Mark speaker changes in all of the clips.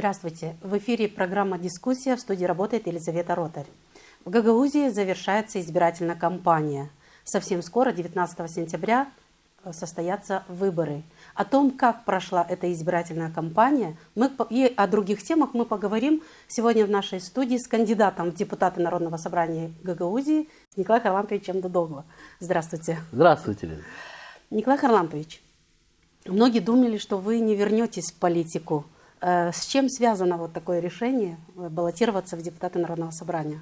Speaker 1: Здравствуйте! В эфире программа «Дискуссия», в студии работает Елизавета Ротарь. В Гагаузии завершается избирательная кампания. Совсем скоро, 19 сентября, состоятся выборы. О том, как прошла эта избирательная кампания, и о других темах мы поговорим сегодня в нашей студии с кандидатом в депутаты Народного собрания Гагаузии Николаем Харламповичем Дудогло. Здравствуйте.
Speaker 2: Здравствуйте, Лиза.
Speaker 1: Николай Харлампович, многие думали, что вы не вернетесь в политику. С чем связано вот такое решение баллотироваться в депутаты Народного собрания?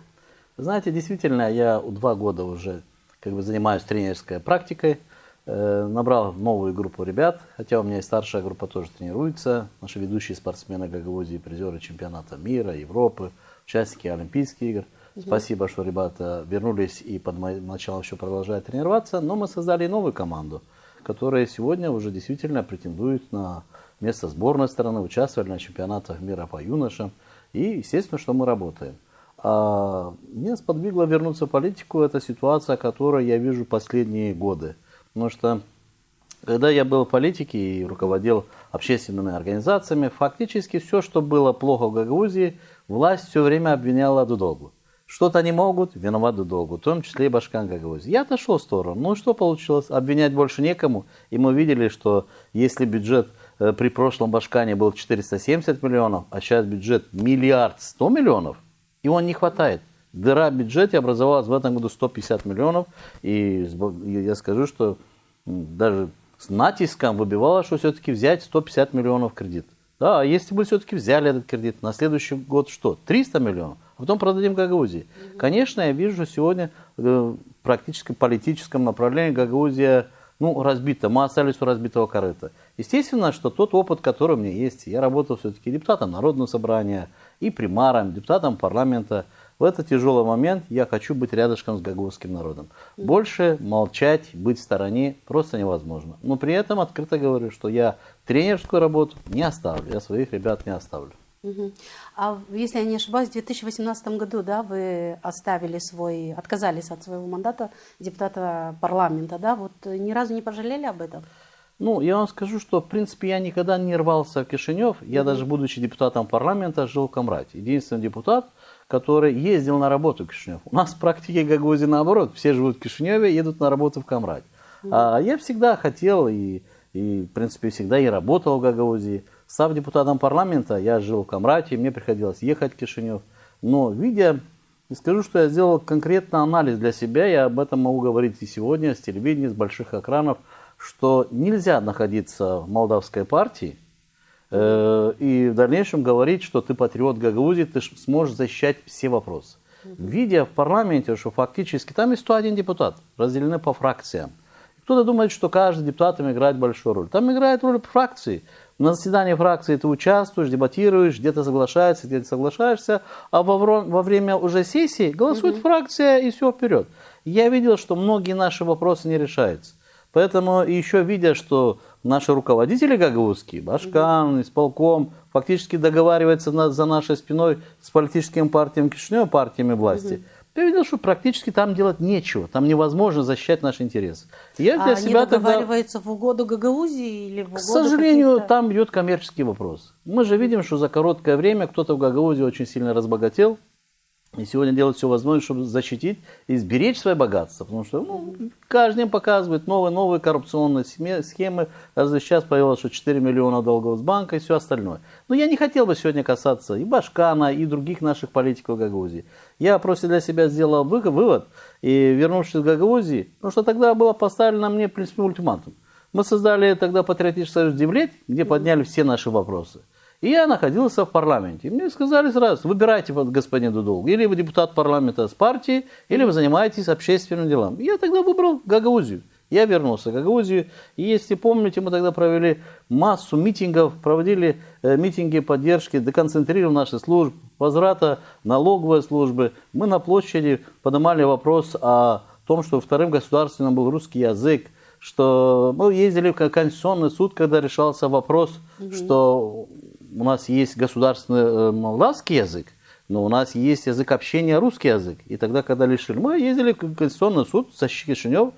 Speaker 2: Знаете, действительно, я 2 года уже занимаюсь тренерской практикой, набрал новую группу ребят, хотя у меня и старшая группа тоже тренируется. Наши ведущие спортсмены Гагаузии, призеры чемпионата мира, Европы, участники Олимпийских игр. Спасибо, что ребята вернулись и под моим началом еще продолжают тренироваться. Но мы создали новую команду, которая сегодня уже действительно претендует на место сборной страны, участвовали на чемпионатах мира по юношам. И, естественно, что мы работаем. А меня сподвигло вернуться в политику, это ситуация, которую я вижу последние годы. Потому что, когда я был в политике и руководил общественными организациями, фактически все, что было плохо в Гагаузии, власть все время обвиняла Дудоглу. Что-то они могут, виноват Дудоглу, в том числе и Башкан Гагаузии. Я отошел в сторону. Ну что получилось? Обвинять больше некому. И мы видели, что если бюджет при прошлом Башкане был 470 миллионов, а сейчас бюджет 1 100 миллионов, его не хватает. Дыра в бюджете образовалась в этом году 150 миллионов. И я скажу, что даже с натиском выбивалось, что все-таки взять 150 миллионов кредит. Да, а если бы все-таки взяли этот кредит, на следующий год что? 300 миллионов, а потом продадим Гагаузии. Конечно, я вижу сегодня практически в политическом направлении Гагаузия разбита. Мы остались у разбитого корыта. Естественно, что тот опыт, который у меня есть, я работал все-таки депутатом Народного собрания и примаром, депутатом парламента. В этот тяжелый момент я хочу быть рядышком с гагаузским народом. Больше молчать, быть в стороне просто невозможно. Но при этом открыто говорю, что я тренерскую работу не оставлю, я своих ребят не оставлю.
Speaker 1: А если я не ошибаюсь, в 2018 году, да, вы отказались от своего мандата депутата парламента, да? Вот ни разу не пожалели об этом?
Speaker 2: Я вам скажу, что в принципе я никогда не рвался в Кишинев. Я даже будучи депутатом парламента жил в Камрате. Единственный депутат, который ездил на работу в Кишинев. У нас в практике Гагаузии наоборот. Все живут в Кишиневе, едут на работу в Камрате. А я всегда хотел и в принципе всегда и работал в Гагаузии. Став депутатом парламента, я жил в Камрате, мне приходилось ехать в Кишинев. Но видя, не скажу, что я сделал конкретный анализ для себя, я об этом могу говорить и сегодня с телевидения, с больших экранов, что нельзя находиться в молдавской партии и в дальнейшем говорить, что ты патриот Гагаузии, ты сможешь защищать все вопросы. Видя в парламенте, что фактически там есть 101 депутат, разделены по фракциям. Кто-то думает, что каждый депутат играет большую роль. Там играет роль фракции. На заседании фракции ты участвуешь, дебатируешь, где-то соглашаешься, где-то соглашаешься, а во время уже сессии голосует фракция и все вперед. Я видел, что многие наши вопросы не решаются. Поэтому еще видя, что наши руководители гагаузские, Башкан, исполком, фактически договариваются за нашей спиной с политическими партиями Кишинева, партиями власти, я видел, что практически там делать нечего, там невозможно защищать наши интересы. Я для себя
Speaker 1: договариваются в угоду Гагаузии или в угоду
Speaker 2: К сожалению, там идет коммерческий вопрос. Мы же видим, что за короткое время кто-то в Гагаузии очень сильно разбогател. И сегодня делают все возможное, чтобы защитить и сберечь свое богатство. Потому что каждый день показывает новые коррупционные схемы. Даже сейчас появилось, что 4 миллиона долгов с банка и все остальное. Но я не хотел бы сегодня касаться и Башкана, и других наших политиков Гагаузии. Я просто для себя сделал вывод, и вернувшись в Гагаузии, потому что тогда было поставлено мне, в принципе, ультиматум. Мы создали тогда Патриотический союз Девлет, где подняли все наши вопросы. И я находился в парламенте. И мне сказали сразу: выбирайте, господин Дудогло, или вы депутат парламента с партии, или вы занимаетесь общественным делом. И я тогда выбрал Гагаузию. Я вернулся в Гагаузию. И если помните, мы тогда провели массу митингов, проводили митинги поддержки, деконцентрировали наши службы, возврата налоговой службы. Мы на площади поднимали вопрос о том, что вторым государственным был русский язык, что мы ездили в Конституционный суд, когда решался вопрос, что у нас есть государственный молдавский язык, но у нас есть язык общения, русский язык. И тогда, когда лишили, мы ездили в Конституционный суд, Кишинев,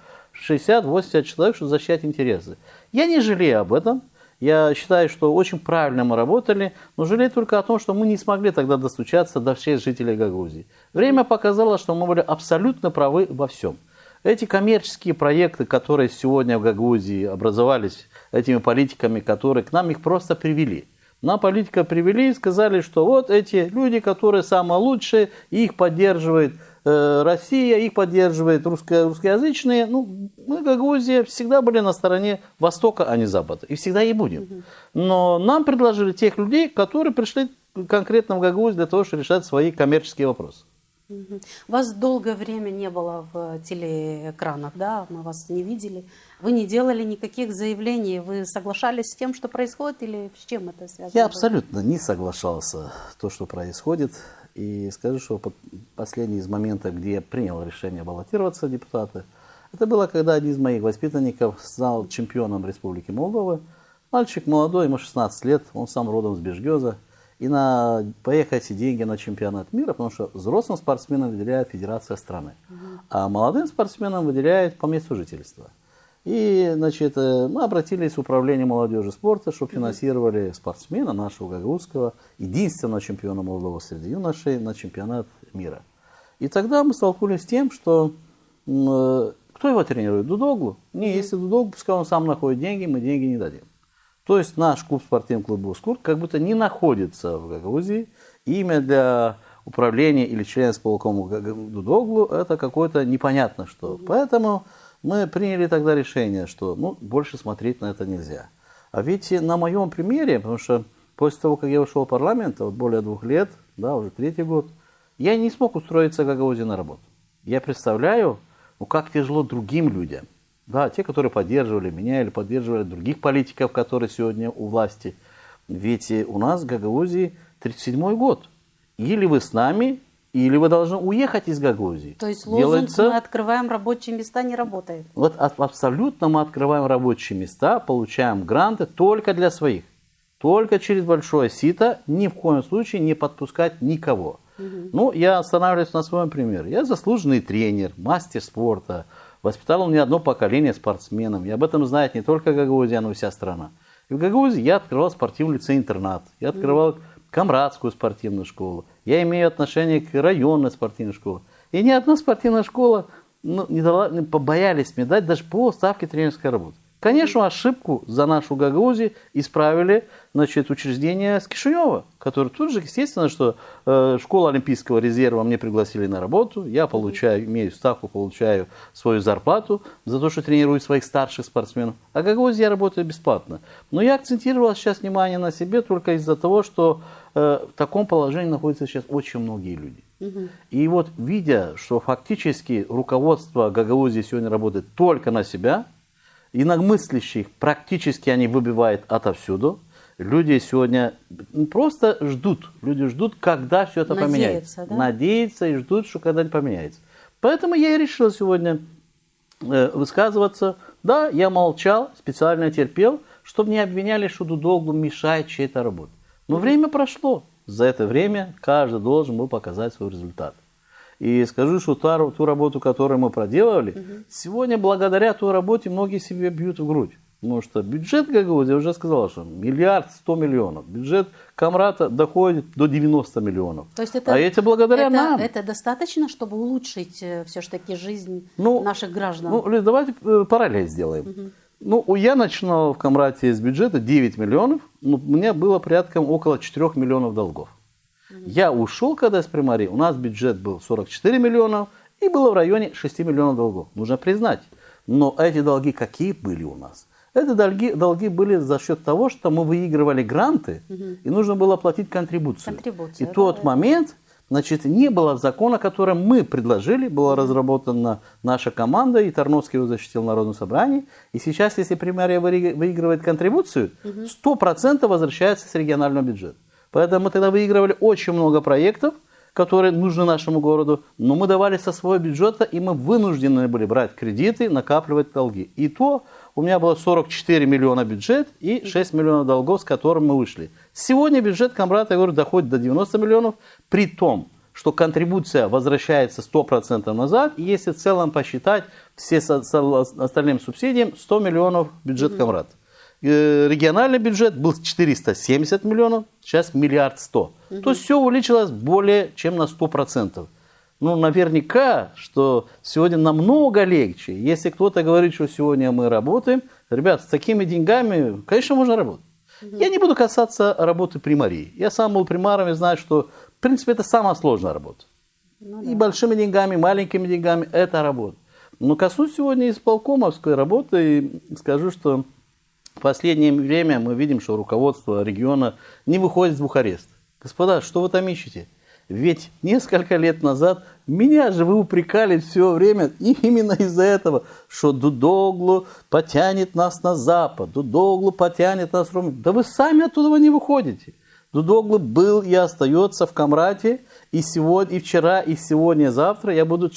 Speaker 2: 60-80 человек, чтобы защищать интересы. Я не жалею об этом. Я считаю, что очень правильно мы работали, но жалею только о том, что мы не смогли тогда достучаться до всех жителей Гагаузии. Время показало, что мы были абсолютно правы во всем. Эти коммерческие проекты, которые сегодня в Гагаузии образовались этими политиками, которые к нам их просто привели. Нам политика привели и сказали, что вот эти люди, которые самые лучшие, их поддерживает Россия, их поддерживает русскоязычные. Ну, мы, Гагаузия, всегда были на стороне Востока, а не Запада. И всегда и будем. Но нам предложили тех людей, которые пришли конкретно в Гагаузию для того, чтобы решать свои коммерческие вопросы.
Speaker 1: Вас долгое время не было в телеэкранах, да? Мы вас не видели. Вы не делали никаких заявлений. Вы соглашались с тем, что происходит, или с чем это связано?
Speaker 2: Я абсолютно не соглашался с то, что происходит. И скажу, что последний из моментов, где я принял решение баллотироваться в депутаты, это было, когда один из моих воспитанников стал чемпионом Республики Молдова. Мальчик молодой, ему 16 лет, он сам родом с Бежгеза. И поехать эти деньги на чемпионат мира, потому что взрослым спортсменам выделяет федерация страны, а молодым спортсменам выделяет по месту жительства. И, значит, мы обратились в управление молодежи и спорта, чтобы финансировали спортсмена нашего гагаузского, единственного чемпиона Молдовы среди юношей на чемпионат мира. И тогда мы столкнулись с тем, что кто его тренирует? Дудоглу? Не, если Дудоглу, пускай он сам находит деньги, мы деньги не дадим. То есть наш клуб, спортивный клуб «Бускурт», как будто не находится в Гагаузии. Имя для управления или члена исполкома Дудоглу – это какое-то непонятно что. Поэтому мы приняли тогда решение, что больше смотреть на это нельзя. А ведь на моем примере, потому что после того, как я ушел в парламент, вот более 2 лет, да, уже 3-й год, я не смог устроиться в Гагаузии на работу. Я представляю, как тяжело другим людям. Да, те, которые поддерживали меня или поддерживали других политиков, которые сегодня у власти. Ведь у нас в Гагаузии 37-й год. Или вы с нами, или вы должны уехать из Гагаузии.
Speaker 1: То есть лозунг «Мы открываем рабочие места» не работает? Вот
Speaker 2: абсолютно мы открываем рабочие места, получаем гранты только для своих. Только через большое сито, ни в коем случае не подпускать никого. Я останавливаюсь на своем примере. Я заслуженный тренер, мастер спорта. Воспитал не одно поколение спортсменов. И об этом знает не только Гагаузия, но и вся страна. И в Гагаузии я открывал спортивный лицей-интернат. Я открывал Камрадскую спортивную школу. Я имею отношение к районной спортивной школе. И ни одна спортивная школа не побоялись мне дать даже полставки тренерской работы. Конечно, ошибку за нашу Гагаузию исправили, учреждения с Кишинева, которые тут же, естественно, что школа Олимпийского резерва мне пригласили на работу, я имею ставку, получаю свою зарплату за то, что тренирую своих старших спортсменов. А в Гагаузии я работаю бесплатно. Но я акцентировал сейчас внимание на себе только из-за того, что в таком положении находятся сейчас очень многие люди. И вот видя, что фактически руководство Гагаузии сегодня работает только на себя, инакомыслящих практически они выбивают отовсюду. Люди сегодня просто ждут. Люди ждут, когда все это поменяется. Да? Надеются и ждут, что когда-нибудь поменяется. Поэтому я и решил сегодня высказываться. Да, я молчал, специально терпел, чтобы не обвиняли, что Дудоглу мешает чьей-то работе. Но время прошло. За это время каждый должен был показать свой результат. И скажу, что ту работу, которую мы проделывали, сегодня благодаря той работе многие себе бьют в грудь. Потому что бюджет Гагаузии, я уже сказал, что 1 100 000 000. Бюджет Камрата доходит до 90 миллионов.
Speaker 1: То есть это,
Speaker 2: это благодаря нам.
Speaker 1: Это достаточно, чтобы улучшить все-таки жизнь наших граждан?
Speaker 2: Лиз, давайте параллель сделаем. Я начинал в Камрате с бюджета 9 миллионов, но у меня было порядком около 4 миллионов долгов. Я ушел, когда с примарии, у нас бюджет был 44 миллиона и было в районе 6 миллионов долгов. Нужно признать. Но эти долги какие были у нас? Эти долги были за счет того, что мы выигрывали гранты, и нужно было платить контрибуцию. И тот момент, не было закона, который мы предложили, была разработана наша команда, и Тарновский его защитил в Народном собрании. И сейчас, если примария выигрывает контрибуцию, 100% возвращается с регионального бюджета. Поэтому мы тогда выигрывали очень много проектов, которые нужны нашему городу, но мы давали со своего бюджета, и мы вынуждены были брать кредиты, накапливать долги. И то у меня было 44 миллиона бюджет и 6 миллионов долгов, с которыми мы вышли. Сегодня бюджет Камрата, я говорю, доходит до 90 миллионов, при том, что контрибуция возвращается 100% назад, и если в целом посчитать все с остальным субсидиям, 100 миллионов бюджет Камрата. региональный бюджет был 470 миллионов, сейчас 1 100 000 000. То есть все увеличилось более чем на 100%. Ну, наверняка, что сегодня намного легче. Если кто-то говорит, что сегодня мы работаем, ребят, с такими деньгами, конечно, можно работать. Я не буду касаться работы примарии. Я сам был примаром и знаю, что, в принципе, это самая сложная работа. Ну, да. И большими деньгами, и маленькими деньгами это работа. Но коснусь сегодня исполкомовской работы и скажу, что в последнее время мы видим, что руководство региона не выходит из Бухареста. Господа, что вы там ищете? Ведь несколько лет назад меня же вы упрекали все время именно из-за этого, что Дудоглу потянет нас на Запад, Дудоглу потянет нас в Румынию. Да вы сами оттуда не выходите. Дудоглу был и остается в Камрате, и сегодня, и вчера, и сегодня, и завтра я буду,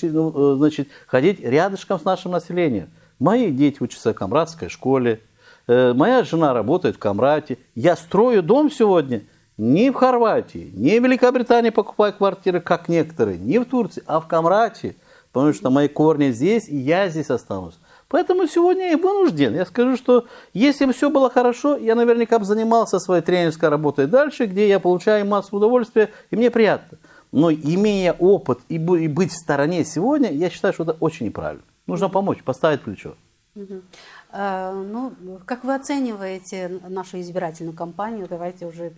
Speaker 2: значит, ходить рядышком с нашим населением. Мои дети учатся в Камратской школе, моя жена работает в Камрате. Я строю дом сегодня не в Хорватии, не в Великобритании покупаю квартиры, как некоторые, не в Турции, а в Камрате, потому что мои корни здесь, и я здесь останусь. Поэтому сегодня я вынужден. Я скажу, что если бы все было хорошо, я наверняка бы занимался своей тренерской работой дальше, где я получаю массу удовольствия, и мне приятно. Но имея опыт и быть в стороне сегодня, я считаю, что это очень неправильно. Нужно помочь, поставить плечо.
Speaker 1: Ну, как вы оцениваете нашу избирательную кампанию? Давайте уже,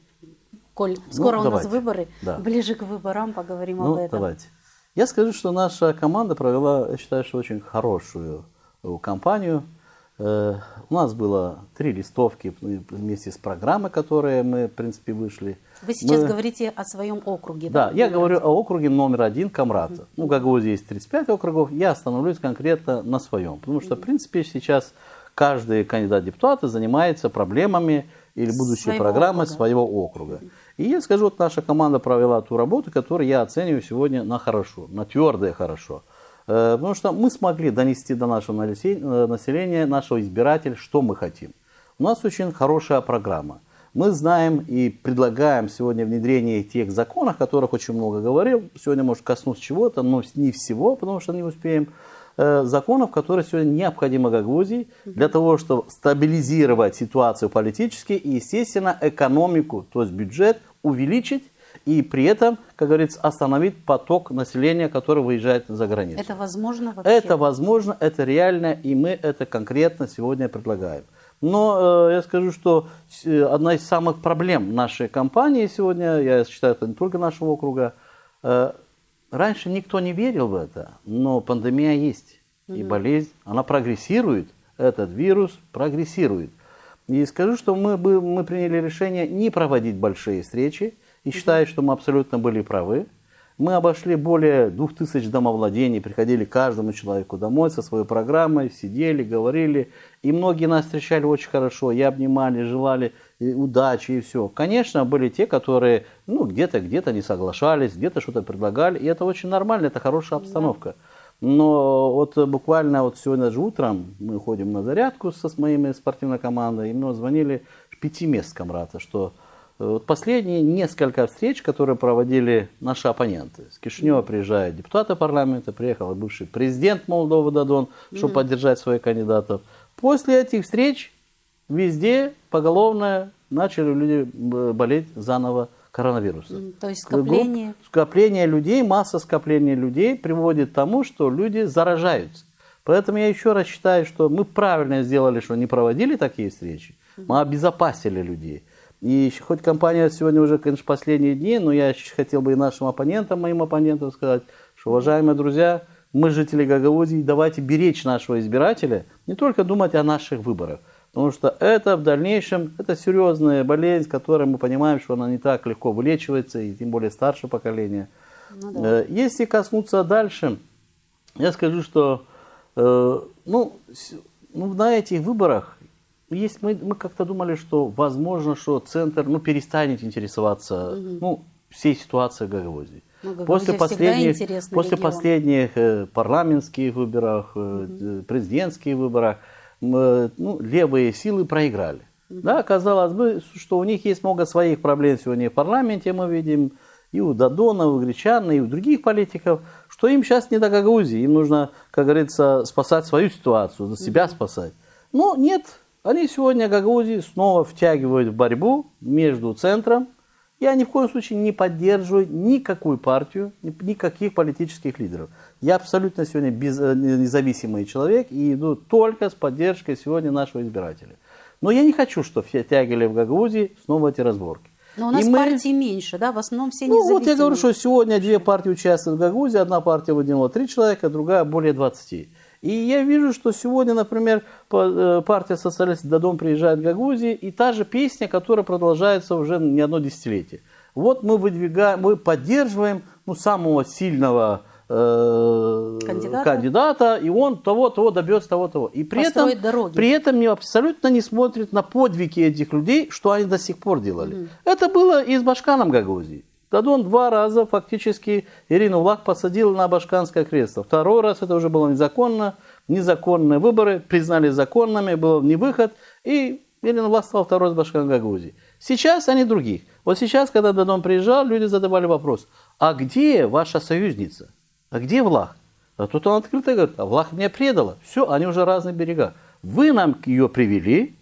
Speaker 1: коль скоро у нас выборы, ближе к выборам поговорим об этом.
Speaker 2: Давайте. Я скажу, что наша команда провела, я считаю, что очень хорошую кампанию. У нас было 3 листовки вместе с программой, которые мы, в принципе, вышли.
Speaker 1: Вы сейчас говорите о своем округе.
Speaker 2: Да, я говорю о округе номер 1 Камрата. Ну, как вот здесь 35 округов, я остановлюсь конкретно на своем. Потому что, в принципе, сейчас каждый кандидат в депутаты занимается проблемами или будущей программой своего округа. И я скажу, вот наша команда провела ту работу, которую я оцениваю сегодня на хорошо, на твердое хорошо. Потому что мы смогли донести до нашего населения, нашего избирателя, что мы хотим. У нас очень хорошая программа. Мы знаем и предлагаем сегодня внедрение тех законов, о которых очень много говорил. Сегодня, может, коснуться чего-то, но не всего, потому что не успеем. Законов, которые сегодня необходимы Гагаузии для того, чтобы стабилизировать ситуацию политически и, естественно, экономику, то есть бюджет увеличить и при этом, как говорится, остановить поток населения, которое выезжает за границу.
Speaker 1: Это возможно вообще?
Speaker 2: Это возможно, это реально, и мы это конкретно сегодня предлагаем. Но я скажу, что одна из самых проблем нашей кампании сегодня, я считаю, это не только нашего округа, раньше никто не верил в это, но пандемия есть, и болезнь, она прогрессирует, этот вирус прогрессирует. И скажу, что мы приняли решение не проводить большие встречи, и считаю, что мы абсолютно были правы. Мы обошли более 2000 домовладений, приходили каждому человеку домой со своей программой, сидели, говорили. И многие нас встречали очень хорошо, и обнимали, желали удачи и все. Конечно, были те, которые где-то не соглашались, где-то что-то предлагали. И это очень нормально, это хорошая обстановка. Но вот буквально вот сегодня же утром мы ходим на зарядку со моей спортивной командой, и мне звонили 5 мест Камрата, что вот последние несколько встреч, которые проводили наши оппоненты. С Кишинева приезжают депутаты парламента, приехал бывший президент Молдовы Дадон, чтобы поддержать своих кандидатов. После этих встреч везде поголовно начали люди болеть заново коронавирусом.
Speaker 1: То есть
Speaker 2: скопление людей, масса скопления людей приводит к тому, что люди заражаются. Поэтому я еще раз считаю, что мы правильно сделали, что не проводили такие встречи. Мы обезопасили людей. И хоть компания сегодня уже, конечно, последние дни, но я хотел бы и нашим оппонентам, моим оппонентам сказать, что, уважаемые друзья, мы жители Гагаузии, давайте беречь нашего избирателя, не только думать о наших выборах. Потому что это в дальнейшем, это серьезная болезнь, которую мы понимаем, что она не так легко вылечивается, и тем более старшее поколение. Если коснуться дальше, я скажу, что на этих выборах, мы как-то думали, что возможно, что центр перестанет интересоваться всей ситуацией в Гагаузии. После последних парламентских выборов, президентских выборов, левые силы проиграли. Да, казалось бы, что у них есть много своих проблем сегодня в парламенте, мы видим, и у Дадона, и у Гречана, и у других политиков, что им сейчас не до Гагаузии, им нужно, как говорится, спасать свою ситуацию, за себя спасать. Но нет, Они сегодня Гагаузии снова втягивают в борьбу между центром. Я ни в коем случае не поддерживаю никакую партию, никаких политических лидеров. Я абсолютно сегодня независимый человек и иду только с поддержкой сегодня нашего избирателя. Но я не хочу, чтобы все тягали в Гагаузии снова эти разборки.
Speaker 1: Но у нас партий меньше, да? В основном все
Speaker 2: Ну,
Speaker 1: независимые.
Speaker 2: вот я говорю, что сегодня две партии участвуют в Гагаузии. Одна партия выдвинула 3 человека, другая более 20. И я вижу, что сегодня, например, партия социалистов «Додон» приезжает в Гагаузию, и та же песня, которая продолжается уже не одно десятилетие. Вот мы мы поддерживаем самого сильного кандидата, и он того-того добьется, того-того. И при этом абсолютно не смотрит на подвиги этих людей, что они до сих пор делали. Это было и с Башканом Гагаузии. Додон 2 раза фактически Ирину Влах посадил на башканское кресло. 2-й раз это уже было незаконно. Незаконные выборы признали законными, был невыход. И Ирина Влах стал 2-й раз Башканом Гагаузии. Сейчас они других. Вот сейчас, когда Додон приезжал, люди задавали вопрос: а где ваша союзница? А где Влах? А тут он открыто говорит: а Влах меня предала. Все, они уже разные берега. Вы нам ее привели.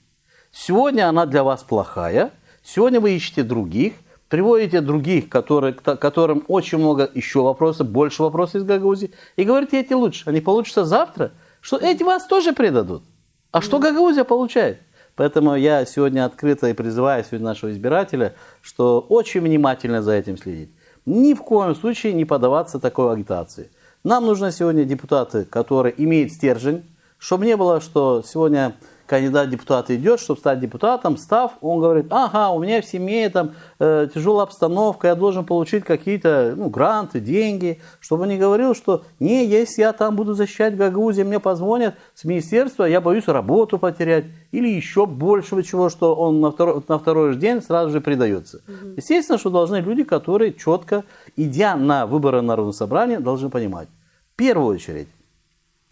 Speaker 2: Сегодня она для вас плохая. Сегодня вы ищете других. Приводите других, которым очень много еще вопросов, больше вопросов из Гагаузии, и говорите, эти лучше. Они получатся завтра, что эти вас тоже предадут. А что Гагаузия получает? Поэтому я сегодня открыто и призываю сегодня нашего избирателя, что очень внимательно за этим следить. Ни в коем случае не поддаваться такой агитации. Нам нужны сегодня депутаты, которые имеют стержень, чтобы не было, что сегодня кандидат в депутаты идет, чтобы стать депутатом, став, он говорит: ага, у меня в семье там тяжелая обстановка, я должен получить какие-то гранты, деньги, чтобы он не говорил, что не, если я там буду защищать Гагаузию, мне позвонят с министерства, я боюсь работу потерять, или еще большего чего, что он на второй же день сразу же предается. Естественно, что должны люди, которые четко, идя на выборы Народного собрания, должны понимать. В первую очередь,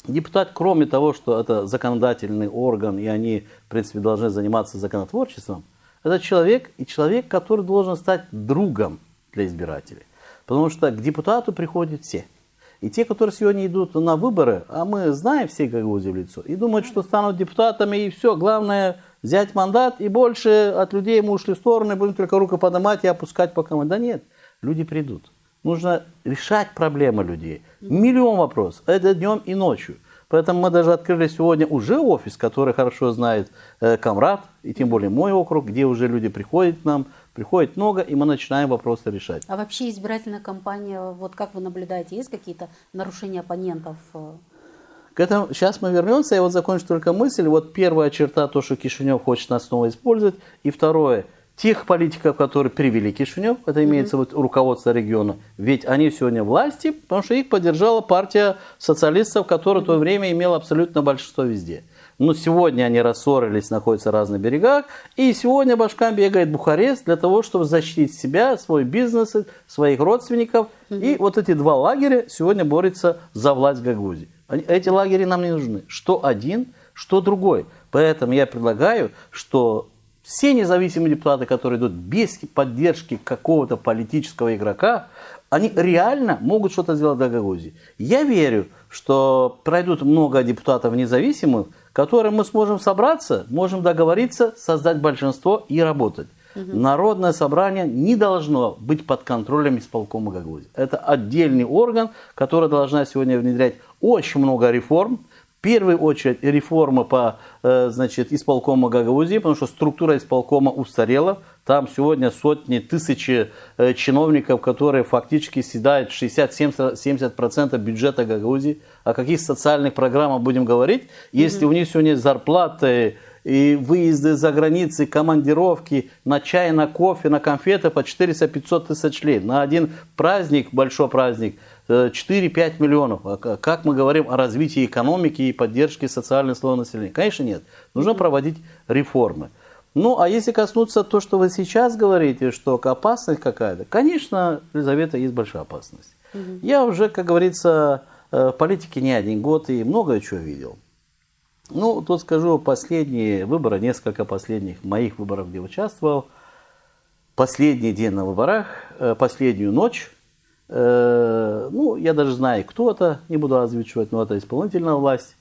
Speaker 2: депутат, кроме того, что это законодательный орган, и они, в принципе, должны заниматься законотворчеством, это человек, который должен стать другом для избирателей. Потому что к депутату приходят все. И те, которые сегодня идут на выборы, а мы знаем все Гагаузию в лицо, и думают, что станут депутатами, и все, главное взять мандат, и больше от людей мы ушли в сторону, и будем только руку поднимать и опускать по команде. Да нет, люди придут. Нужно решать проблемы людей. Миллион вопросов. Это днем и ночью. Поэтому мы даже открыли сегодня уже офис, который хорошо знает Камрад, и тем более мой округ, где уже люди приходят к нам, приходит много, и мы начинаем вопросы решать.
Speaker 1: А вообще избирательная кампания, вот как вы наблюдаете, есть какие-то нарушения оппонентов?
Speaker 2: К этому сейчас мы вернемся. Я вот закончу только мысль. Вот первая черта, то, что Кишинев хочет нас снова использовать. И второе, тех политиков, которые привели Кишинев, это имеется вот руководство региона, ведь они сегодня власти, потому что их поддержала партия социалистов, которая в то время имела абсолютно большинство везде. Но сегодня они рассорились, находятся в разных берегах, и сегодня Башкан бегает в Бухарест для того, чтобы защитить себя, свой бизнес, своих родственников. И вот эти 2 лагеря сегодня борются за власть в Гагаузии. Эти лагеря нам не нужны. Что один, что другой. Поэтому я предлагаю, что все независимые депутаты, которые идут без поддержки какого-то политического игрока, они реально могут что-то сделать для Гагаузии. Я верю, что пройдут много депутатов независимых, которые мы сможем собраться, можем договориться, создать большинство и работать. Народное собрание не должно быть под контролем исполкома Гагаузии. Это отдельный орган, который должна сегодня внедрять очень много реформ. В первую очередь реформа по исполкома Гагаузии, потому что структура исполкома устарела. Там сегодня сотни, тысячи чиновников, которые фактически съедают 60-70% бюджета Гагаузии. О каких социальных программах будем говорить, если у них сегодня зарплаты и выезды за границы, командировки на чай, на кофе, на конфеты по 400-500 тысяч лет. На один праздник, большой праздник, 4-5 миллионов. Как мы говорим о развитии экономики и поддержке социального слоя населения? Конечно, нет. Нужно проводить реформы. Ну, а если коснуться того, что вы сейчас говорите, что опасность какая-то, конечно, Елизавета, есть большая опасность. Я уже, как говорится, в политике не 1 год и многое чего видел. Ну, тут скажу, последние выборы, несколько последних моих выборов, где участвовал, последний день на выборах, последнюю ночь, я даже знаю, кто это, не буду озвучивать, но это исполнительная власть,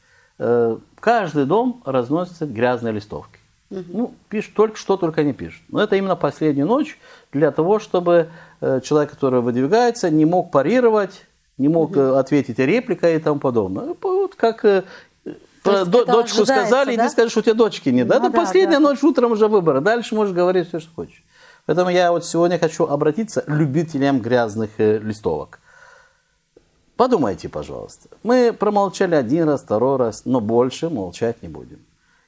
Speaker 2: каждый дом разносит грязные листовки. Ну, пишут только, что только не пишут. Но это именно последняя ночь для того, чтобы человек, который выдвигается, не мог парировать, не мог ответить репликой и тому подобное. Вот как дочку сказали,
Speaker 1: да?
Speaker 2: иди скажи, что у тебя дочки нет.
Speaker 1: Ну,
Speaker 2: это последняя ночь, утром уже выборы. Дальше можешь говорить все, что хочешь. Поэтому я вот сегодня хочу обратиться к любителям грязных листовок. Подумайте, пожалуйста. Мы промолчали один раз, второй раз, но больше молчать не будем.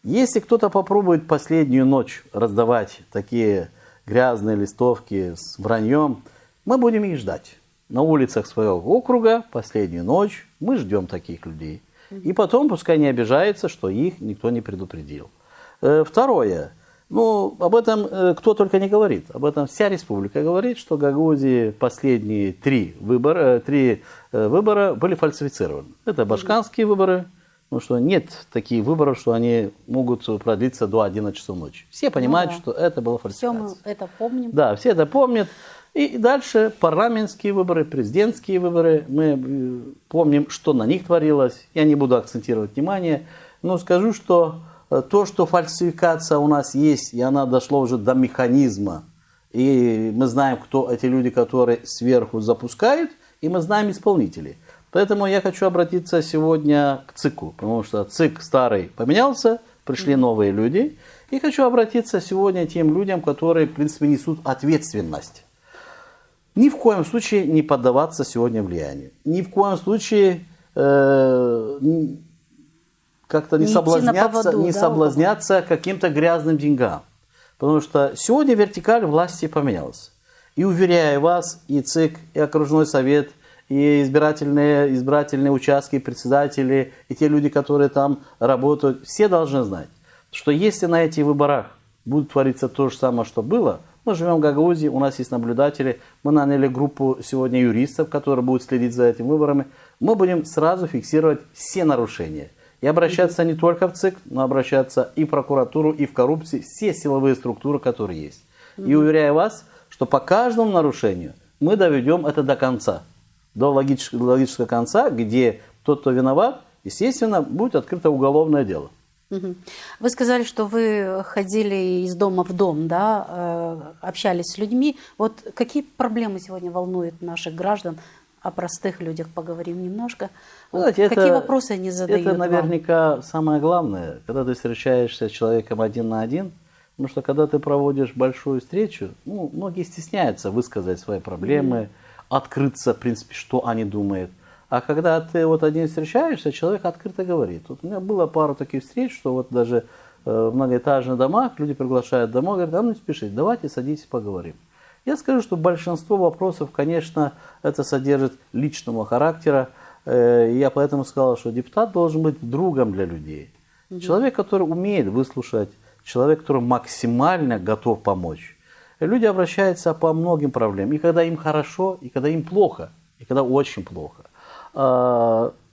Speaker 2: Если кто-то попробует последнюю ночь раздавать такие грязные листовки с враньем, мы будем их ждать. На улицах своего округа последнюю ночь мы ждем таких людей. И потом пускай не обижается, что их никто не предупредил. Второе. Ну, об этом кто только не говорит. Об этом вся республика говорит, что в Гагаузии последние три выбора были фальсифицированы. Это башканские выборы, потому что нет таких выборов, что они могут продлиться до 11 часов ночи. Все понимают, что это была фальсификация.
Speaker 1: Все мы это помним.
Speaker 2: Да, все это помнят. И дальше парламентские выборы, президентские выборы. Мы помним, что на них творилось. Я не буду акцентировать внимание, но скажу, что то, что фальсификация у нас есть, и она дошла уже до механизма, и мы знаем, кто эти люди, которые сверху запускают, и мы знаем исполнителей. Поэтому я хочу обратиться сегодня к ЦИКу, потому что ЦИК старый поменялся, пришли новые люди. И хочу обратиться сегодня к тем людям, которые, в принципе, несут ответственность. Ни в коем случае не поддаваться сегодня влиянию. Ни в коем случае как-то не соблазняться каким-то грязным деньгам. Потому что сегодня вертикаль власти поменялась. И уверяю вас, и ЦИК, и окружной совет, и избирательные участки, председатели, и те люди, которые там работают, все должны знать, что если на этих выборах будет твориться то же самое, что было, мы живем в Гагаузии, у нас есть наблюдатели, мы наняли группу сегодня юристов, которые будут следить за этими выборами, мы будем сразу фиксировать все нарушения. И обращаться не только в ЦИК, но обращаться и в прокуратуру, и в коррупции, все силовые структуры, которые есть. И уверяю вас, что по каждому нарушению мы доведем это до конца, до логического конца, где тот, кто виноват, естественно, будет открыто уголовное дело.
Speaker 1: Вы сказали, что вы ходили из дома в дом, да, общались с людьми. Вот какие проблемы сегодня волнуют наших граждан? О простых людях поговорим немножко.
Speaker 2: Знаете,
Speaker 1: какие вопросы они задают
Speaker 2: Это
Speaker 1: вам?
Speaker 2: наверняка самое главное, когда ты встречаешься с человеком один на один, потому что когда ты проводишь большую встречу, ну, многие стесняются высказать свои проблемы, открыться, в принципе, что они думают. А когда ты вот один встречаешься, человек открыто говорит. Вот у меня было пару таких встреч, что вот даже в многоэтажных домах люди приглашают домой, говорят, а ну не спешите, давайте садитесь, поговорим. Я скажу, что большинство вопросов, конечно, это содержит личного характера. Я поэтому сказал, что депутат должен быть другом для людей. Человек, который умеет выслушать, человек, который максимально готов помочь. Люди обращаются по многим проблемам. И когда им хорошо, и когда им плохо, и когда очень плохо.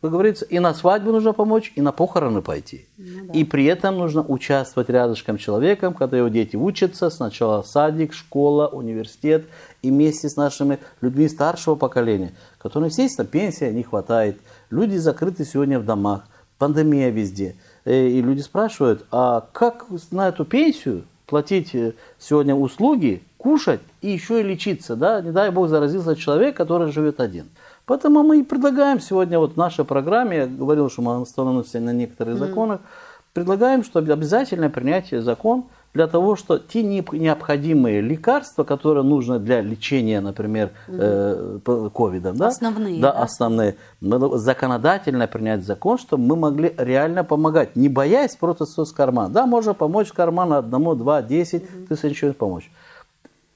Speaker 2: Как говорится, и на свадьбу нужно помочь, и на похороны пойти. Ну, да. И при этом нужно участвовать рядышком с человеком, когда его дети учатся, сначала садик, школа, университет, и вместе с нашими людьми старшего поколения, которым, естественно, пенсия не хватает. Люди закрыты сегодня в домах, пандемия везде. И люди спрашивают, а как на эту пенсию платить сегодня услуги, кушать и еще и лечиться? Да? Не дай Бог заразился человек, который живет один. Поэтому мы и предлагаем сегодня вот в нашей программе, я говорил, что мы остановимся на некоторых законах, предлагаем, что обязательно принять закон для того, что те необходимые лекарства, которые нужны для лечения, например, ковидом, да?
Speaker 1: Основные.
Speaker 2: Да, основные. Законодательно принять закон, чтобы мы могли реально помогать, не боясь просто с кармана. Да, можно помочь с кармана 1, 2, 10 тысяч помочь.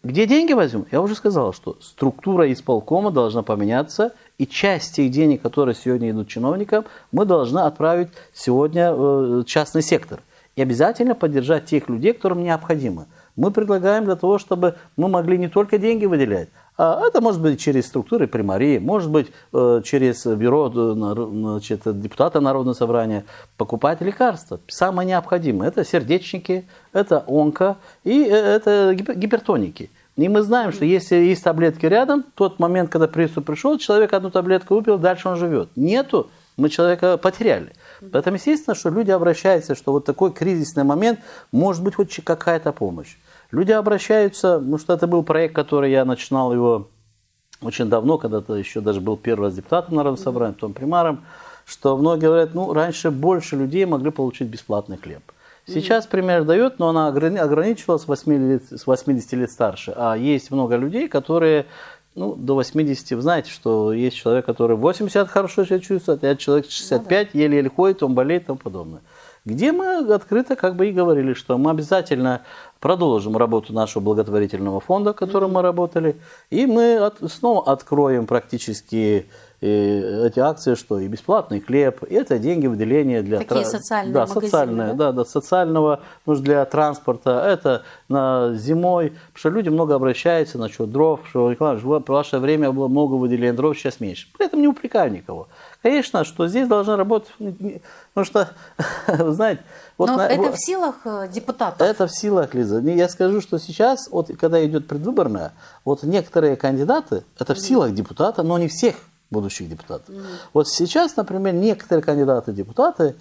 Speaker 2: Где деньги возьмем? Я уже сказал, что структура исполкома должна поменяться, и часть тех денег, которые сегодня идут чиновникам, мы должны отправить сегодня в частный сектор. И обязательно поддержать тех людей, которым необходимо. Мы предлагаем для того, чтобы мы могли не только деньги выделять, а это может быть через структуры примарии, может быть через бюро депутата Народного собрания, покупать лекарства. Самое необходимое – это сердечники, это онко и это гипертоники. И мы знаем, что если есть таблетки рядом, в тот момент, когда приступ пришел, человек одну таблетку выпил, дальше он живет. Нету, мы человека потеряли. Поэтому естественно, что люди обращаются, что вот такой кризисный момент, может быть хоть какая-то помощь. Люди обращаются, потому что это был проект, который я начинал его очень давно, когда-то еще даже был первый раз депутатом Народного собрания, потом примаром, что многие говорят, ну, раньше больше людей могли получить бесплатный хлеб. Сейчас пример дает, но она ограничивалась с 80 лет старше. А есть много людей, которые ну, до 80, вы знаете, что есть человек, который 80 хорошо себя чувствует, а человек 65 еле-еле ходит, он болеет и тому подобное. Где мы открыто как бы и говорили, что мы обязательно продолжим работу нашего благотворительного фонда, которым мы работали, и мы снова откроем практически эти акции, что и бесплатный хлеб, и это деньги выделения для
Speaker 1: такие социальные магазины,
Speaker 2: социального, может, для транспорта, это на зимой, потому что люди много обращаются насчет дров, что Николай, в ваше время было много выделения дров, сейчас меньше. При этом не упрекаю никого. Конечно, что здесь должны работать, потому что, вы знаете...
Speaker 1: Вот но это в силах депутатов?
Speaker 2: Это в силах, Лиза. Я скажу, что сейчас, вот, когда идет предвыборная, вот некоторые кандидаты, это в силах депутата, но не всех будущих депутатов. Вот сейчас, например, некоторые кандидаты-депутаты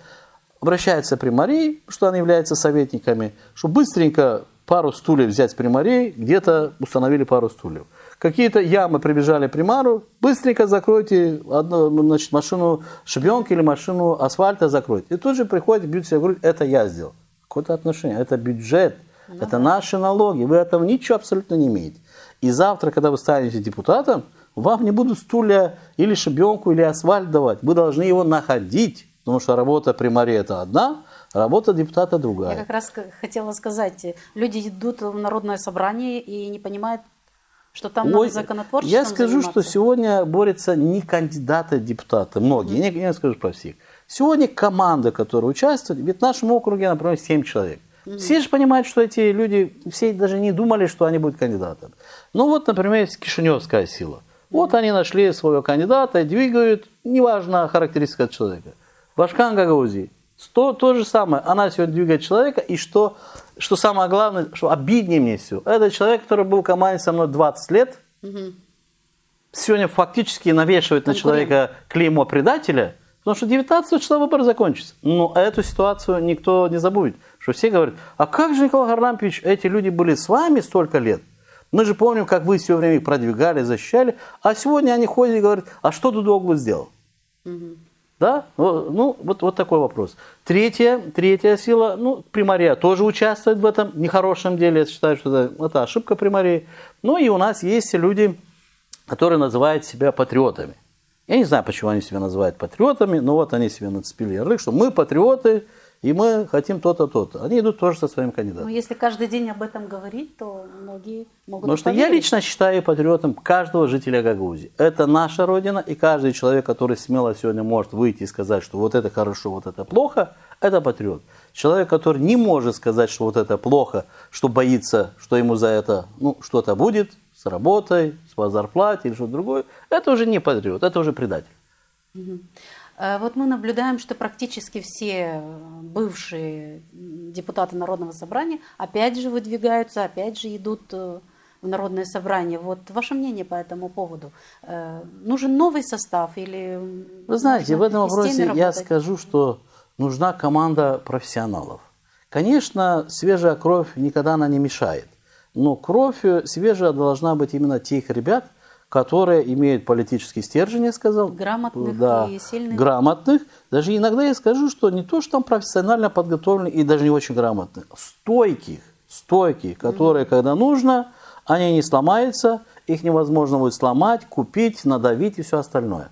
Speaker 2: обращаются при мэрии, что они являются советниками, чтобы быстренько пару стульев взять при мэрии, где-то установили пару стульев. Какие-то ямы прибежали при мэру, быстренько закройте одну, значит, машину щебенки или машину асфальта закройте. И тут же приходит, бьют себя в грудь, это я сделал. Какое-то отношение, это бюджет, это наши налоги, вы этого ничего абсолютно не имеете. И завтра, когда вы станете депутатом, вам не будут стулья или щебенку, или асфальт давать. Вы должны его находить, потому что работа при мэрии это одна, работа депутата другая.
Speaker 1: Я как раз хотела сказать, люди идут в народное собрание и не понимают, что там надо законотворчеством
Speaker 2: Я скажу, что сегодня борются не кандидаты депутаты, многие, я не скажу про всех. Сегодня команда, которая участвует, ведь в нашем округе, например, 7 человек. Все же понимают, что эти люди, все даже не думали, что они будут кандидатами. Ну вот, например, Кишиневская сила. Вот они нашли своего кандидата и двигают, неважно характеристика человека. Башкан Гагаузии. То же самое. Она сегодня двигает человека, и что самое главное, что обиднее мне всего, это человек, который был в команде со мной 20 лет, сегодня фактически навешивает на человека клеймо предателя, потому что 19 числа выборы закончатся. Но эту ситуацию никто не забудет. Что все говорят, а как же, Николай Харлампиевич, эти люди были с вами столько лет? Мы же помним, как вы все время их продвигали, защищали, а сегодня они ходят и говорят, а что Дудоглу сделал? Да? Ну, вот такой вопрос. Третья сила, ну, примария тоже участвует в этом нехорошем деле. Я считаю, что это ошибка примарии. Ну, и у нас есть люди, которые называют себя патриотами. Я не знаю, почему они себя называют патриотами, но вот они себе нацепили ярлык, что мы патриоты, и мы хотим то-то, то-то. Они идут тоже со своим кандидатом.
Speaker 1: Но если каждый день об этом говорить, то многие могут
Speaker 2: Потому что я лично считаю патриотом каждого жителя Гагаузии. Это наша родина, и каждый человек, который смело сегодня может выйти и сказать, что вот это хорошо, вот это плохо, это патриот. Человек, который не может сказать, что вот это плохо, что боится, что ему за это что-то будет, с работой, с зарплатой или что-то другое, это уже не патриот, это уже предатель.
Speaker 1: Вот мы наблюдаем, что практически все бывшие депутаты Народного собрания опять же выдвигаются, опять же идут в Народное собрание. Вот ваше мнение по этому поводу? Нужен новый состав или...
Speaker 2: Вы знаете, в этом вопросе я скажу, что нужна команда профессионалов. Конечно, свежая кровь никогда она не мешает, но кровь свежая должна быть именно тех ребят, которые имеют политический стержень, я сказал.
Speaker 1: Грамотных и сильных.
Speaker 2: Грамотных. Даже иногда я скажу, что не то, что там профессионально подготовленных и даже не очень грамотных. Стойких, которые, когда нужно, они не сломаются, их невозможно будет сломать, купить, надавить и все остальное.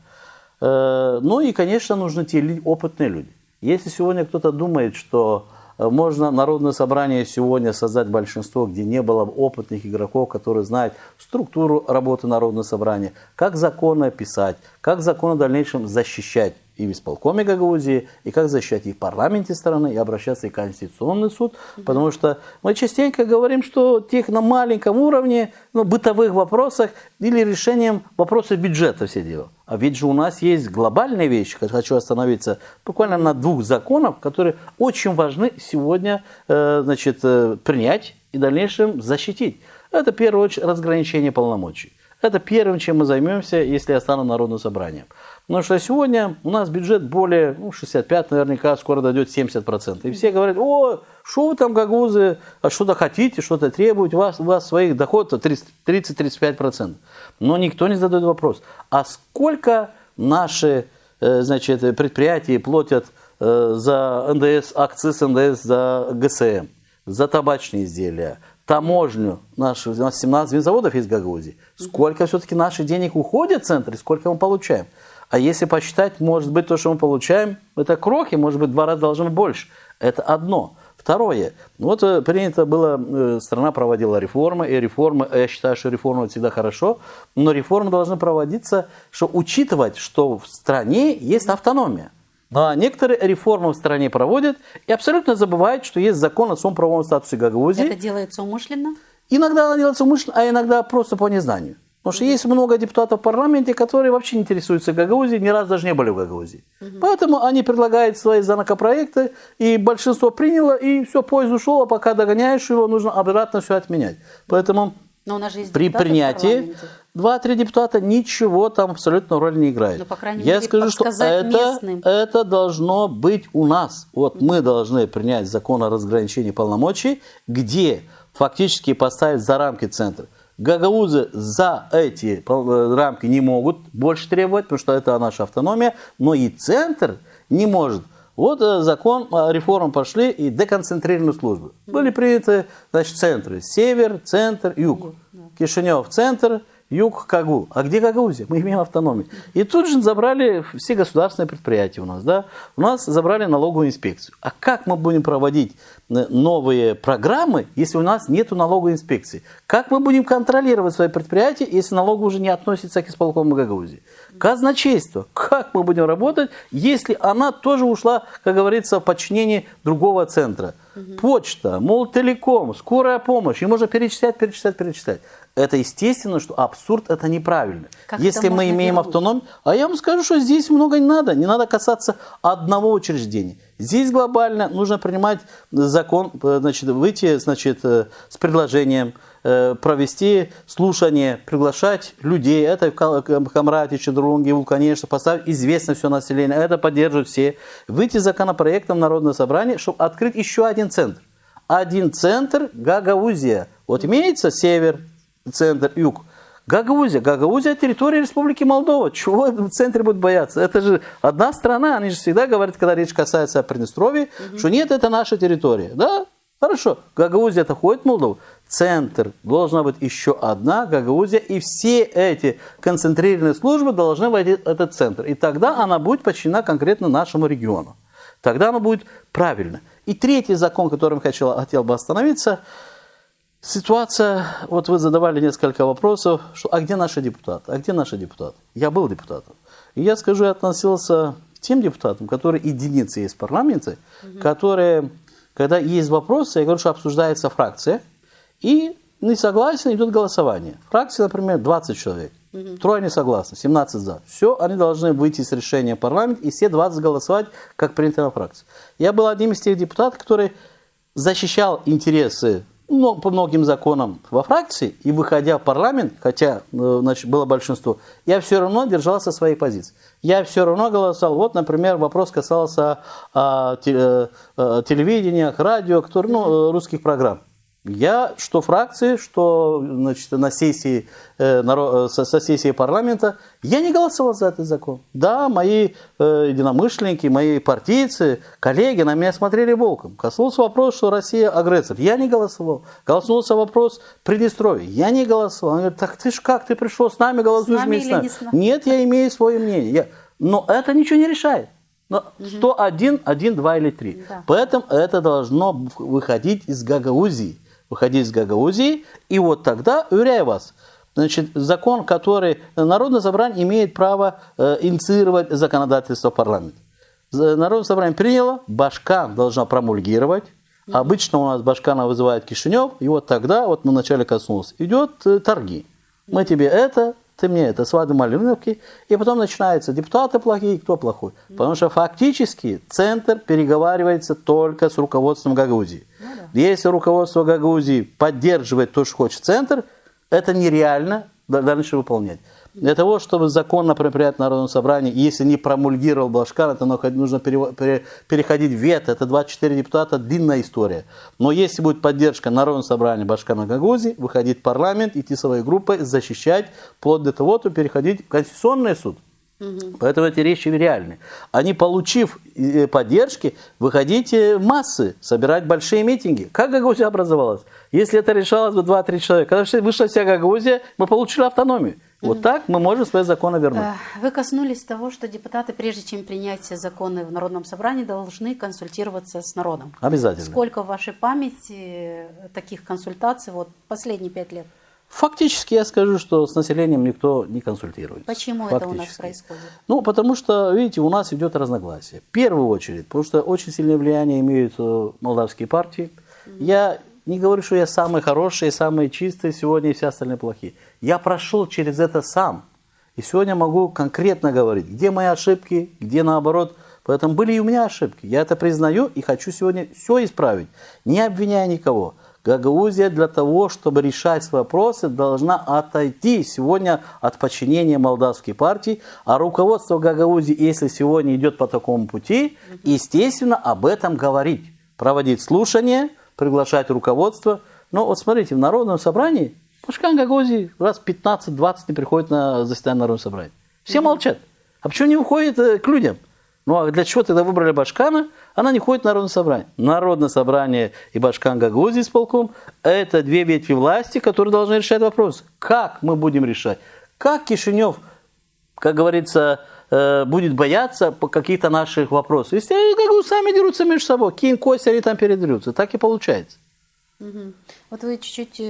Speaker 2: Ну и, конечно, нужны те опытные люди. Если сегодня кто-то думает, что можно Народное собрание сегодня создать большинство, где не было опытных игроков, которые знают структуру работы Народного собрания, как законы писать, как законы в дальнейшем защищать и в исполкоме Гагаузии, и как защищать и в парламенте страны, и обращаться и в Конституционный суд. Потому что мы частенько говорим, что тех на маленьком уровне, бытовых вопросах или решением вопросов бюджета все дело. А ведь же у нас есть глобальные вещи, хочу остановиться буквально на 2 законах, которые очень важны сегодня принять и в дальнейшем защитить. Это, в первую очередь, разграничение полномочий. Это первым, чем мы займемся, если я стану Народным собранием. Потому что сегодня у нас бюджет более 65, наверняка, скоро дойдет 70%. И все говорят: о, что вы там, гагаузы, что-то хотите, что-то требуете, у вас своих доходов 30-35%. Но никто не задает вопрос, а сколько наши предприятия платят за НДС, акциз НДС, за ГСМ, за табачные изделия, таможню. У нас 17 винзаводов есть в Гагаузии. Сколько все-таки наших денег уходит в центр и сколько мы получаем? А если посчитать, может быть, то, что мы получаем, это крохи, может быть, 2 раза должно быть больше. Это одно. Второе. Вот принято было, страна проводила реформы, и реформы, я считаю, что реформы всегда хорошо, но реформы должны проводиться, что учитывать, что в стране есть автономия. А некоторые реформы в стране проводят и абсолютно забывают, что есть закон о своем правовом статусе Гагаузии.
Speaker 1: Это делается умышленно?
Speaker 2: Иногда она делается умышленно, а иногда просто по незнанию. Потому что есть много депутатов в парламенте, которые вообще не интересуются Гагаузией, ни разу даже не были в Гагаузии. Поэтому они предлагают свои законопроекты, и большинство приняло, и все, поезд ушел, а пока догоняешь его, нужно обратно все отменять. Поэтому
Speaker 1: но у нас же есть
Speaker 2: при принятии 2-3 депутата ничего там абсолютно роли не играет.
Speaker 1: Но, по крайней
Speaker 2: Я
Speaker 1: мере,
Speaker 2: скажу, что это должно быть у нас. Вот мы должны принять закон о разграничении полномочий, где фактически поставить за рамки центра. Гагаузы за эти рамки не могут больше требовать, потому что это наша автономия, но и центр не может. Вот закон, реформы пошли, и деконцентрированные службы. Были приняты, центры: север, центр, юг. Кишинев – центр, юг – Кагул. А где Гагаузия? Мы имеем автономию. И тут же забрали все государственные предприятия у нас. Да? У нас забрали налоговую инспекцию. А как мы будем проводить новые программы, если у нас нет налоговой инспекции? Как мы будем контролировать свои предприятия, если налог уже не относится к исполкому Гагаузии? Казначейство. Как мы будем работать, если она тоже ушла, как говорится, в подчинение другого центра? Почта, Молтелеком, скорая помощь. И можно перечислять. Это естественно, что абсурд, это неправильно.
Speaker 1: Как
Speaker 2: если
Speaker 1: это
Speaker 2: мы имеем
Speaker 1: вернуть?
Speaker 2: автономию, а я вам скажу, что здесь много не надо касаться одного учреждения. Здесь глобально нужно принимать закон, выйти, с предложением, провести слушание, приглашать людей, это Камрати, Чедрунги, конечно, поставить известно все население, это поддерживают все, выйти с законопроектом в Народное собрание, чтобы открыть еще один центр. Один центр Гагаузия. Вот имеется север, центр, юг. Гагаузия территория Республики Молдова. Чего в центре будут бояться? Это же одна страна. Они же всегда говорят, когда речь касается Приднестровья, что нет, это наша территория. Да? Хорошо. Гагаузия это входит в Молдову. Центр. Должна быть еще одна Гагаузия. И все эти концентрированные службы должны войти в этот центр. И тогда она будет подчинена конкретно нашему региону. Тогда она будет правильно. И третий закон, которым хотел бы остановиться. Ситуация, вот вы задавали несколько вопросов, что а где наши депутаты? Я был депутатом. И я скажу, я относился к тем депутатам, которые единицы есть в парламенте, которые, когда есть вопросы, я говорю, что обсуждается фракция, и не согласен, идет голосование. Фракция, например, 20 человек. 3 не согласны, 17 за. Все, они должны выйти с решения парламента, и все 20 голосовать, как принято на фракции. Я был одним из тех депутатов, который защищал интересы по многим законам во фракции, и выходя в парламент, хотя было большинство, я все равно держался своей позиции. Я все равно голосовал. Вот, например, вопрос касался телевидения, радио, русских программ. Я, что фракции, что на сессии, со сессии парламента, я не голосовал за этот закон. Да, мои единомышленники, мои партийцы, коллеги на меня смотрели волком. Коснулся вопрос, что Россия агрессор. Я не голосовал. Коснулся вопрос Приднестровья. Я не голосовал. Они говорят, так ты ж как, ты пришел с нами, голосуешь вместе с нами. Нет, я имею свое мнение. Но это ничего не решает. 101, 1, 2 или 3. Да. Поэтому это должно выходить из Гагаузии. И вот тогда, уверяю вас, закон, который Народное собрание имеет право инициировать законодательство парламента. Народное собрание приняло, Башкан должна промульгировать. Обычно у нас Башкана вызывает Кишинев, и вот тогда, вот мы вначале коснулись, идет торги. Мы тебе это, ты мне это, свадьбы малиновки, и потом начинаются депутаты плохие, кто плохой. Потому что фактически центр переговаривается только с руководством Гагаузии. Если руководство Гагаузии поддерживает то, что хочет центр, это нереально дальше выполнять. Для того, чтобы закон, например, принять Народном собрании, если не промульгировал Башкар, это нужно переходить в вето. Это 24 депутата, длинная история. Но если будет поддержка Народного собрания Башкана Гагаузии, выходить в парламент, идти своей группой, защищать, вплоть до того, то переходить в Конституционный суд. Поэтому эти речи реальны. Они, получив поддержки, выходите в массы, собирать большие митинги. Как Гагаузия образовалась? Если это решалось бы 2-3 человека. Когда вышла вся Гагаузия, мы получили автономию. Вот так мы можем свои законы вернуть.
Speaker 1: Вы коснулись того, что депутаты, прежде чем принять все законы в Народном собрании, должны консультироваться с народом.
Speaker 2: Обязательно.
Speaker 1: Сколько в вашей памяти таких консультаций вот последние 5 лет?
Speaker 2: Фактически я скажу, что с населением никто не консультируется.
Speaker 1: Почему это у нас происходит?
Speaker 2: Ну, потому что, видите, у нас идет разногласие. В первую очередь, потому что очень сильное влияние имеют молдавские партии. Я не говорю, что я самый хороший, самый чистый, сегодня и все остальные плохие. Я прошел через это сам. И сегодня могу конкретно говорить, где мои ошибки, где наоборот. Поэтому были и у меня ошибки. Я это признаю и хочу сегодня все исправить, не обвиняя никого. Гагаузия для того, чтобы решать свои вопросы, должна отойти сегодня от подчинения молдавской партии. А руководство Гагаузии, если сегодня идет по такому пути, естественно, об этом говорить. Проводить слушания, приглашать руководство. Но вот смотрите, в Народном собрании Башкан Гагаузии раз 15-20 не приходит на заседание Народного собрания. Все молчат. А почему не уходит к людям? Ну а для чего тогда выбрали Башкана? Она не ходит в Народное собрание. Народное собрание и Башкан Гагаузии исполком – это две ветви власти, которые должны решать вопрос. Как мы будем решать? Как Кишинев, как говорится, будет бояться по каких-то наших вопросов? Если они сами дерутся между собой, Кин, Костя, они там передерутся. Так и получается.
Speaker 1: Вот вы чуть-чуть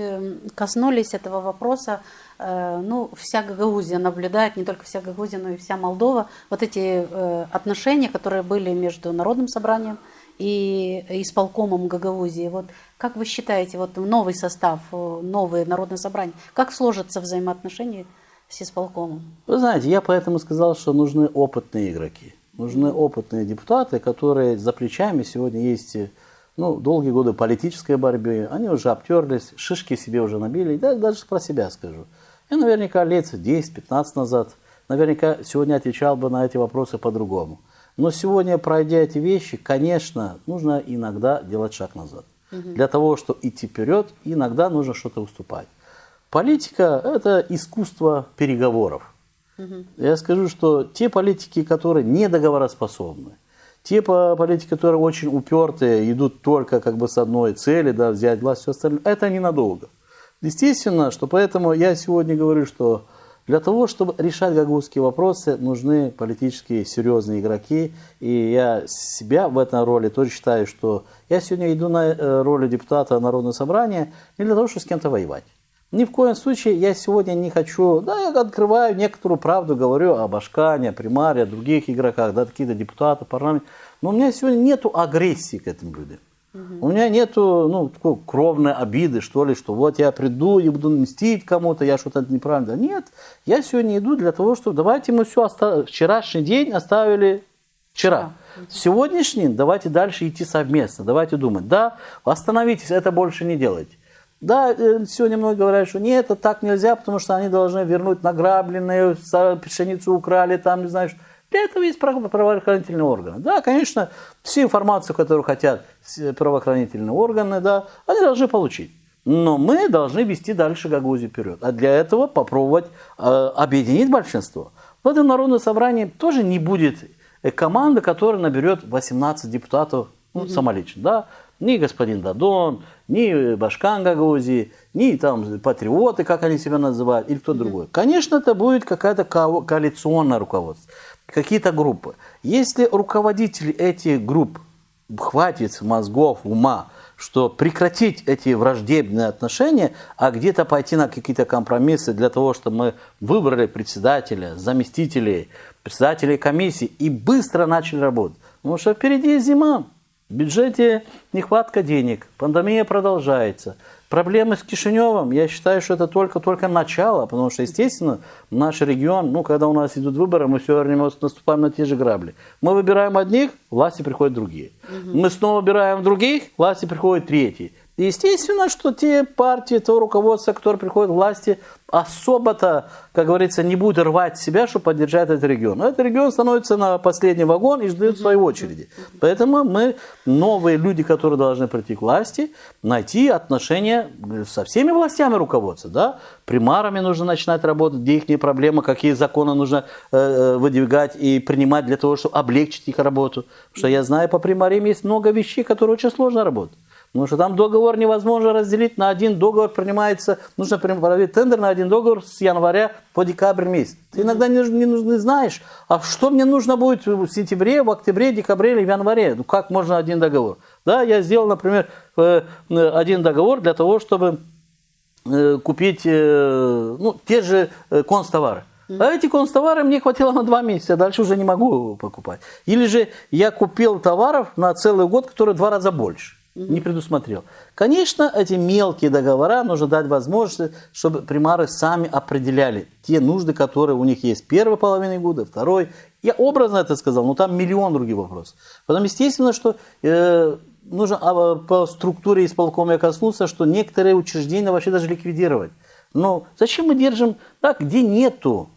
Speaker 1: коснулись этого вопроса. Ну, вся Гагаузия наблюдает, не только вся Гагаузия, но и вся Молдова, вот эти отношения, которые были между Народным собранием и исполкомом Гагаузии. Вот как вы считаете, вот новый состав, новое Народное собрание, как сложатся взаимоотношения с исполкомом?
Speaker 2: Вы знаете, я поэтому сказал, что нужны опытные игроки, нужны опытные депутаты, которые за плечами сегодня есть... Ну, долгие годы политической борьбы, они уже обтерлись, шишки себе уже набили. Да, даже про себя скажу. Я наверняка лет 10-15 назад, наверняка сегодня отвечал бы на эти вопросы по-другому. Но сегодня, пройдя эти вещи, конечно, нужно иногда делать шаг назад. Для того, чтобы идти вперед, иногда нужно что-то уступать. Политика – это искусство переговоров. Я скажу, что те политики, которые не договороспособны, те политики, которые очень упертые, идут только как бы с одной цели, да, взять власть, все остальное, это ненадолго. Естественно, что поэтому я сегодня говорю, что для того, чтобы решать гагаузские вопросы, нужны политические серьезные игроки. И я себя в этой роли тоже считаю, что я сегодня иду на роль депутата Народного собрания не для того, чтобы с кем-то воевать. Ни в коем случае я сегодня не хочу, да, я открываю некоторую правду, говорю о Башкане, о Примаре, о других игроках, да, какие-то депутаты, парламент. Но у меня сегодня нету агрессии к этим людям. У меня нету, ну, такой кровной обиды, что ли, что вот я приду и буду мстить кому-то, я что-то неправильно. Нет, я сегодня иду для того, чтобы давайте мы все вчерашний день оставили вчера. Сегодняшний давайте дальше идти совместно, давайте думать. Да, остановитесь, это больше не делайте. Да, сегодня многие говорят, что нет, это так нельзя, потому что они должны вернуть награбленные, пшеницу украли, там, не знаю, что. Для этого есть правоохранительные органы. Да, конечно, всю информацию, которую хотят правоохранительные органы, да, они должны получить. Но мы должны вести дальше Гагаузию вперед. А для этого попробовать объединить большинство. В этом Народном собрании тоже не будет команды, которая наберет 18 депутатов самолично. Да? Ни господин Дадон, ни Башкан Гагаузии, ни там патриоты, как они себя называют, или кто другой. Конечно, это будет какая-то коалиционное руководство, какие-то группы. Если руководители этих групп хватит мозгов, ума, что прекратить эти враждебные отношения, а где-то пойти на какие-то компромиссы для того, чтобы мы выбрали председателя, заместителей, председателей комиссии и быстро начали работать. Потому что впереди зима. В бюджете нехватка денег, пандемия продолжается. Проблемы с Кишиневым, я считаю, что это только начало, потому что, естественно, наш регион, ну, когда у нас идут выборы, мы все время наступаем на те же грабли. Мы выбираем одних, власти приходят другие. Мы снова выбираем других, власти приходят третьи. И естественно, что те партии, то руководство, которое приходит к власти, особо-то, как говорится, не будет рвать себя, чтобы поддержать этот регион. Но этот регион становится на последний вагон и ждет своей очереди. Поэтому мы, новые люди, которые должны прийти к власти, найти отношения со всеми властями руководства. Да? Примарами нужно начинать работать, где их проблемы, какие законы нужно выдвигать и принимать для того, чтобы облегчить их работу. Потому что я знаю, по примариям есть много вещей, которые очень сложно работать. Потому что там договор невозможно разделить на один договор, принимается, нужно проводить тендер на один договор с января по декабрь месяц. Ты иногда не знаешь, а что мне нужно будет в сентябре, в октябре, декабре или в январе. Ну как можно один договор? Да, я сделал, например, один договор для того, чтобы купить те же констовары. А эти констовары мне хватило на 2 месяца, дальше уже не могу покупать. Или же я купил товаров на целый год, которые в 2 раза больше. Не предусмотрел. Конечно, эти мелкие договора нужно дать возможность, чтобы примары сами определяли те нужды, которые у них есть первой половины года, второй. Я образно это сказал, но там миллион других вопросов. Потом, естественно, что нужно по структуре исполкома я коснулся, что некоторые учреждения вообще даже ликвидировать. Но зачем мы держим, да, где нету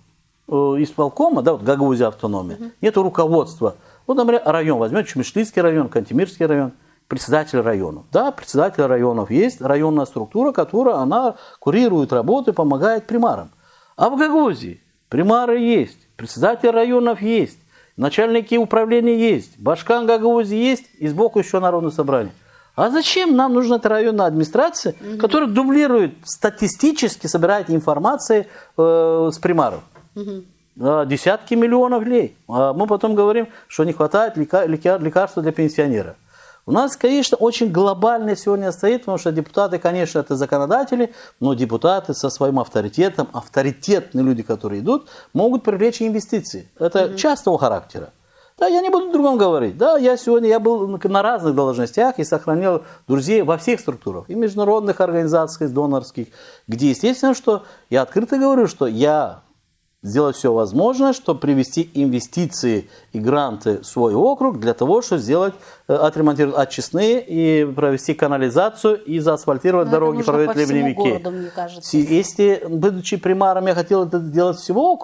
Speaker 2: исполкома, да, вот Гагаузия автономия, нету руководства. Вот, например, район, возьмем Чмишлийский район, Кантемирский район. Председатель районов. Да, председатель районов есть районная структура, которая она курирует работу и помогает примарам. А в Гагаузии примары есть, председатель районов есть, начальники управления есть, Башкан Гагаузии есть, и сбоку еще Народное собрание. А зачем нам нужна эта районная администрация, которая дублирует, статистически собирает информацию с примаров? Десятки миллионов лей. А мы потом говорим, что не хватает лекарств для пенсионера. У нас, конечно, очень глобально сегодня стоит, потому что депутаты, конечно, это законодатели, но депутаты со своим авторитетом, авторитетные люди, которые идут, могут привлечь инвестиции. Это частного характера. Да, я не буду другом говорить. Да, я был на разных должностях и сохранил друзей во всех структурах. И международных организаций, донорских, где, естественно, что я открыто говорю, что я сделать все возможное, чтобы привести инвестиции и гранты в свой округ для того, чтобы сделать, отремонтировать очистные и провести канализацию и заасфальтировать дороги, проводить ливневики. Если, будучи примаром, я хотел это делать всего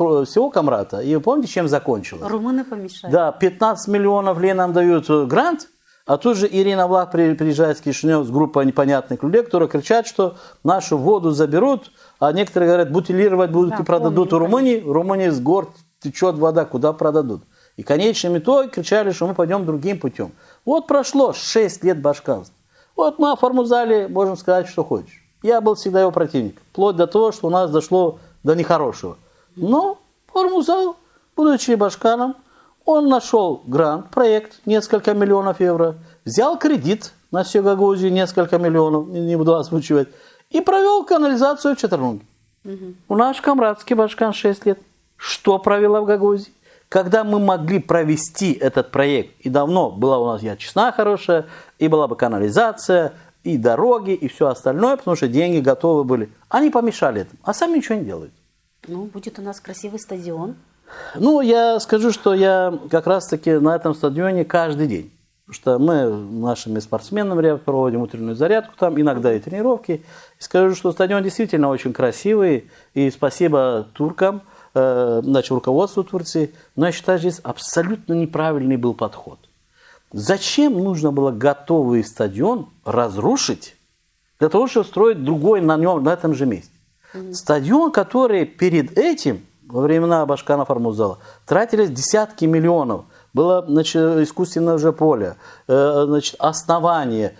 Speaker 2: Камрата, и вы помните, чем закончилось?
Speaker 1: Румыны помешали.
Speaker 2: Да, 15 миллионов лей нам дают грант, а тут же Ирина Влах приезжает в Кишинев с группой непонятных людей, которые кричат, что нашу воду заберут, а некоторые говорят, бутилировать будут, да, и продадут в Румынии. В Румынии с гор течет вода, куда продадут. И в конечном итоге кричали, что мы пойдем другим путем. Вот прошло 6 лет башканства. Вот мы о Формузале можем сказать, что хочешь. Я был всегда его противник. Вплоть до того, что у нас дошло до нехорошего. Но Формузал, будучи башканом, он нашел грант, проект, несколько миллионов евро, взял кредит на всю Гагаузию, несколько миллионов, не буду озвучивать, и провел канализацию в Чатарунге. У нас камрадский башкан 6 лет. Что провела в Гагаузии? Когда мы могли провести этот проект, и давно была у нас и очистная хорошая, и была бы канализация, и дороги, и все остальное, потому что деньги готовы были. Они помешали этому, а сами ничего не делают.
Speaker 1: Ну, будет у нас красивый стадион.
Speaker 2: Ну, я скажу, что я как раз-таки на этом стадионе каждый день. Потому что мы нашими спортсменами проводим утреннюю зарядку там, иногда и тренировки. И скажу, что стадион действительно очень красивый. И спасибо туркам, значит, руководству Турции. Но я считаю, здесь абсолютно неправильный был подход. Зачем нужно было готовый стадион разрушить для того, чтобы строить другой на этом же месте? Стадион, который перед этим, во времена Башкана Формузала, тратились десятки миллионов. Было, значит, искусственное уже поле, значит, основание.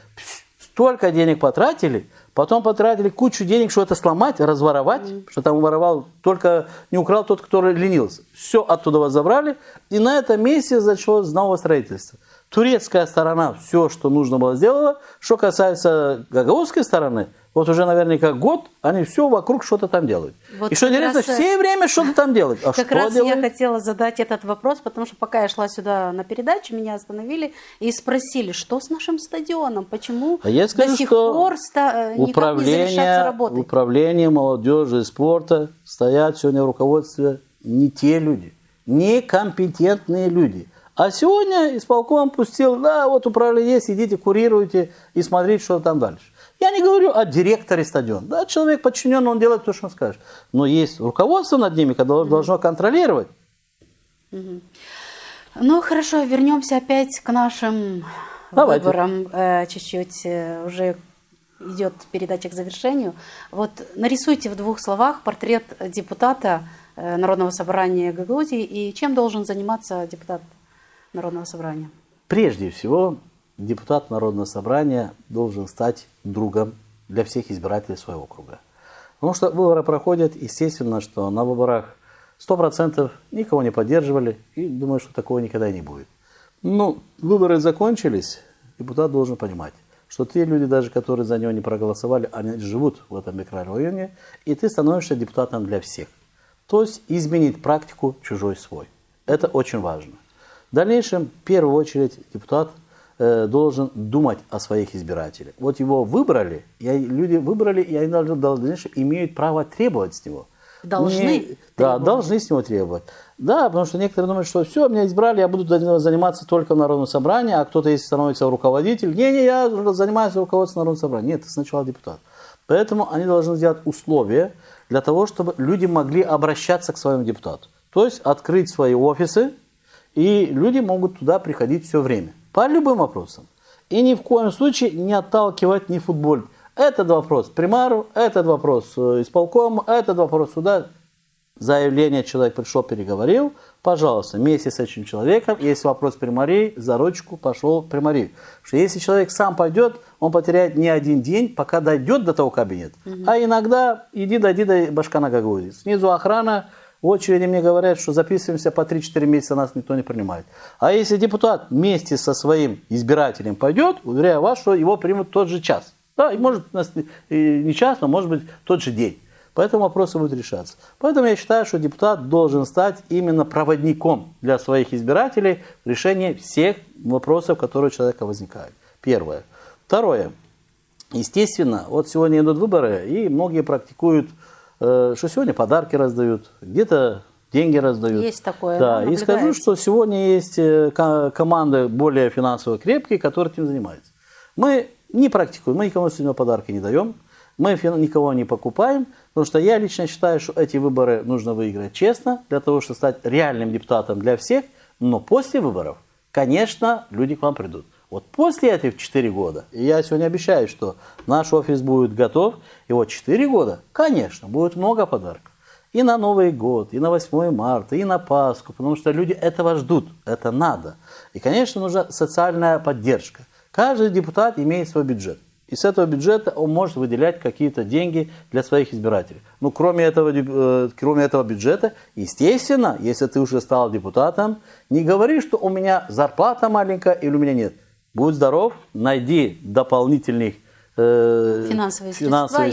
Speaker 2: Столько денег потратили, потом потратили кучу денег, что это сломать, разворовать, что там воровал, только не украл тот, который ленился. Все оттуда забрали, и на этом месте началось новое строительство. Турецкая сторона все, что нужно было, сделала. Что касается гагаузской стороны, вот уже, наверняка, год, они все вокруг что-то там делают. Вот и что интересно, все время что-то там делают. А
Speaker 1: как
Speaker 2: что
Speaker 1: раз
Speaker 2: делают?
Speaker 1: Я хотела задать этот вопрос, потому что пока я шла сюда на передачу, меня остановили и спросили, что с нашим стадионом, почему
Speaker 2: я скажу,
Speaker 1: до сих пор никак не завершается работа.
Speaker 2: Управление молодежи и спорта стоят сегодня в руководстве не те люди, некомпетентные люди. А сегодня исполком пустил, да, вот управление есть, идите, курируйте и смотрите, что там дальше. Я не говорю о директоре стадиона. Да, человек подчиненный, он делает то, что он скажет. Но есть руководство над ними, которое должно контролировать.
Speaker 1: Ну, хорошо, вернемся опять к нашим выборам. Чуть-чуть уже идет передача к завершению. Вот нарисуйте в 2 словах портрет депутата Народного собрания Гагаузии и чем должен заниматься депутат Народного собрания?
Speaker 2: Прежде всего, депутат Народного собрания должен стать другом для всех избирателей своего округа. Потому что выборы проходят, естественно, что на выборах 100% никого не поддерживали, и думаю, что такого никогда и не будет. Но выборы закончились, депутат должен понимать, что те люди, даже которые за него не проголосовали, они живут в этом микрорайоне, и ты становишься депутатом для всех. То есть изменить практику чужой свой. Это очень важно. В дальнейшем, в первую очередь, депутат должен думать о своих избирателях. Вот его выбрали, люди выбрали, и они дальше имеют право требовать с него.
Speaker 1: Должны?
Speaker 2: Да, должны с него требовать. Да, потому что некоторые думают, что все, меня избрали, я буду заниматься только в Народном собрании, а кто-то, если становится руководитель, не, я занимаюсь руководством Народного собрания. Нет, это сначала депутат. Поэтому они должны сделать условия для того, чтобы люди могли обращаться к своему депутату. То есть открыть свои офисы, и люди могут туда приходить все время. По любым вопросам. И ни в коем случае не отталкивать ни футбол. Этот вопрос примару, этот вопрос исполкому, этот вопрос сюда. Заявление человек пришел, переговорил. Пожалуйста, вместе с этим человеком, если вопрос примари, за ручку пошел примари. Потому что если человек сам пойдет, он потеряет не один день, пока дойдет до того кабинета. А иногда дойди до Башкана Гагаузии. Снизу охрана. В очереди мне говорят, что записываемся по 3-4 месяца, нас никто не принимает. А если депутат вместе со своим избирателем пойдет, уверяю вас, что его примут в тот же час. Да, и может не час, но может быть тот же день. Поэтому вопросы будут решаться. Поэтому я считаю, что депутат должен стать именно проводником для своих избирателей в решении всех вопросов, которые у человека возникают. Первое. Второе. Естественно, вот сегодня идут выборы, и многие практикуют, что сегодня подарки раздают, где-то деньги раздают.
Speaker 1: Есть такое.
Speaker 2: Да, и скажу, что сегодня есть команды более финансово крепкие, которые этим занимаются. Мы не практикуем, мы никому сегодня подарки не даем, мы никого не покупаем, потому что я лично считаю, что эти выборы нужно выиграть честно, для того, чтобы стать реальным депутатом для всех, но после выборов, конечно, люди к вам придут. Вот после этих 4 года, и я сегодня обещаю, что наш офис будет готов, и вот 4 года, конечно, будет много подарков. И на Новый год, и на 8 марта, и на Пасху, потому что люди этого ждут, это надо. И, конечно, нужна социальная поддержка. Каждый депутат имеет свой бюджет. И с этого бюджета он может выделять какие-то деньги для своих избирателей. Но кроме этого бюджета, естественно, если ты уже стал депутатом, не говори, что у меня зарплата маленькая или у меня нет. Будь здоров, найди дополнительных финансовые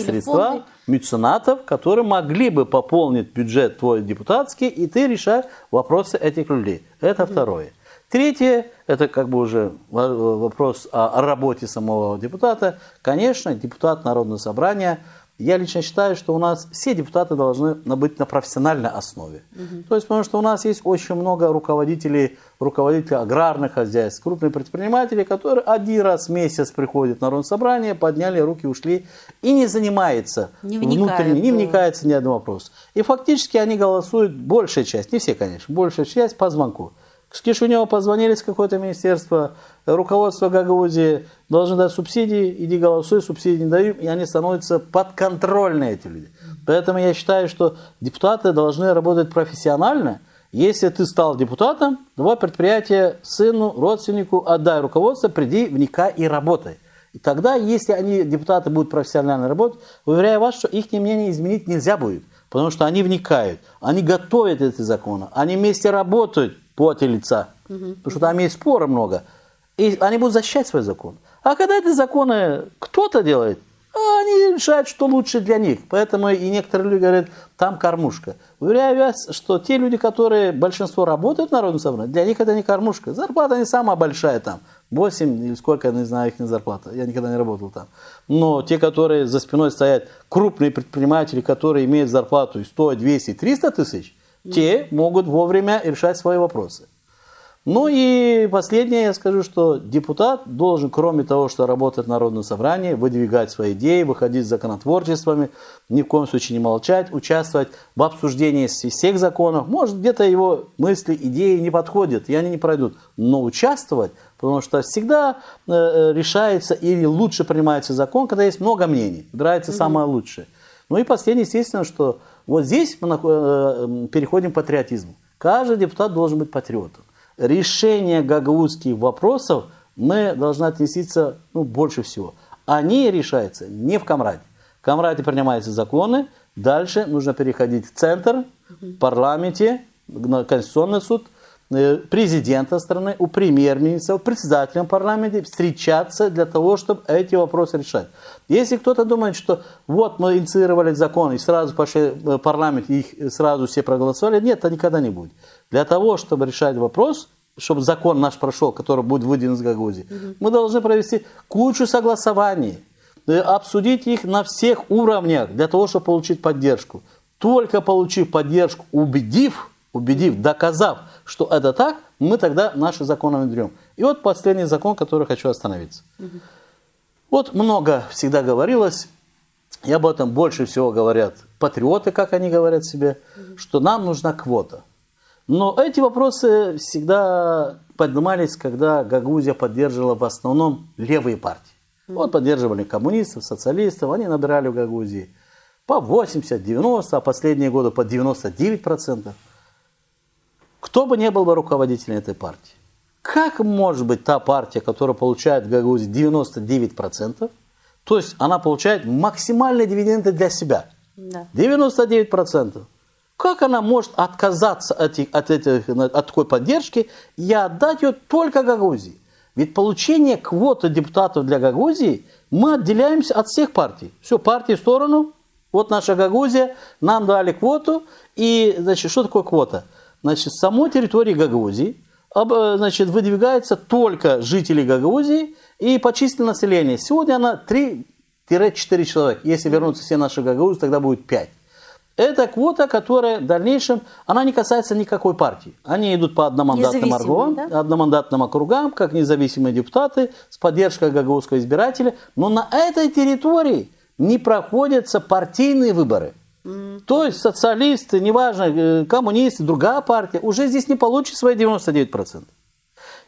Speaker 2: средства меценатов, которые могли бы пополнить бюджет твой депутатский, и ты решаешь вопросы этих людей. Это второе. Третье, это как бы уже вопрос о работе самого депутата. Конечно, депутат Народного собрания, я лично считаю, что у нас все депутаты должны быть на профессиональной основе. То есть, потому что у нас есть очень много руководителей аграрных хозяйств, крупных предпринимателей, которые один раз в месяц приходят на Народное собрание, подняли руки, ушли и не занимаются внутренне, не вникаются ни в один вопрос. И фактически они голосуют, большая часть, не все, конечно, большая часть по звонку. С Кишинева позвонили с какое-то министерство, руководство Гагаузии должны дать субсидии, иди голосуй, субсидии не дают, и они становятся подконтрольны, эти люди. Поэтому я считаю, что депутаты должны работать профессионально. Если ты стал депутатом, давай предприятие сыну, родственнику, отдай руководство, приди, вникай и работай. И тогда, если депутаты будут профессионально работать, уверяю вас, что их мнение изменить нельзя будет. Потому что они вникают, они готовят эти законы, они вместе работают в поте лица. Потому что там есть споры много. И они будут защищать свой закон. А когда эти законы кто-то делает, они решают, что лучше для них. Поэтому и некоторые люди говорят, там кормушка. Уверяю вас, что те люди, которые большинство работают в Народном собрании, для них это не кормушка. Зарплата не самая большая там. 8 или сколько, я не знаю, их зарплата. Я никогда не работал там. Но те, которые за спиной стоят, крупные предприниматели, которые имеют зарплату 100, 200, 300 тысяч, те могут вовремя решать свои вопросы. Ну и последнее я скажу, что депутат должен, кроме того, что работать в Народном собрании, выдвигать свои идеи, выходить с законотворчествами, ни в коем случае не молчать, участвовать в обсуждении всех законов. Может, где-то его мысли, идеи не подходят, и они не пройдут. Но участвовать, потому что всегда решается или лучше принимается закон, когда есть много мнений, выбирается самое лучшее. Ну и последнее, естественно, что вот здесь мы переходим к патриотизму. Каждый депутат должен быть патриотом. Решение гагаузских вопросов мы должны относиться больше всего. Они решаются не в Камраде. В Камраде принимаются законы, дальше нужно переходить в центр, в парламенте, на Конституционный суд, президента страны, у премьер-министра, председателя парламента встречаться для того, чтобы эти вопросы решать. Если кто-то думает, что вот мы инициировали закон и сразу пошли в парламент, и их сразу все проголосовали, нет, это никогда не будет. Для того, чтобы решать вопрос, чтобы закон наш прошел, который будет выделен из Гагаузии, мы должны провести кучу согласований, обсудить их на всех уровнях, для того, чтобы получить поддержку. Только получив поддержку, убедив, доказав, что это так, мы тогда наши законы внедрем. И вот последний закон, который хочу остановиться. Вот много всегда говорилось, и об этом больше всего говорят патриоты, как они говорят себе, что нам нужна квота. Но эти вопросы всегда поднимались, когда Гагаузия поддерживала в основном левые партии. Вот поддерживали коммунистов, социалистов, они набирали в Гагаузии по 80-90, а последние годы по 99%. Кто бы ни был бы руководителем этой партии, как может быть та партия, которая получает в Гагаузии 99%, то есть она получает максимальные дивиденды для себя, 99%. Как она может отказаться от такой поддержки и отдать ее только Гагаузии? Ведь получение квоты депутатов для Гагаузии мы отделяемся от всех партий. Все, партии в сторону, вот наша Гагаузия, нам дали квоту. И, значит, что такое квота? Значит, с самой территории Гагаузии, значит, выдвигаются только жители Гагаузии и по численному населению. Сегодня она 3-4 человека. Если вернутся все наши Гагаузии, тогда будет 5. Это квота, которая в дальнейшем, она не касается никакой партии. Они идут по одномандатным округам, как независимые депутаты, с поддержкой гагаузского избирателя. Но на этой территории не проходятся партийные выборы. То есть социалисты, неважно, коммунисты, другая партия, уже здесь не получат свои 99%.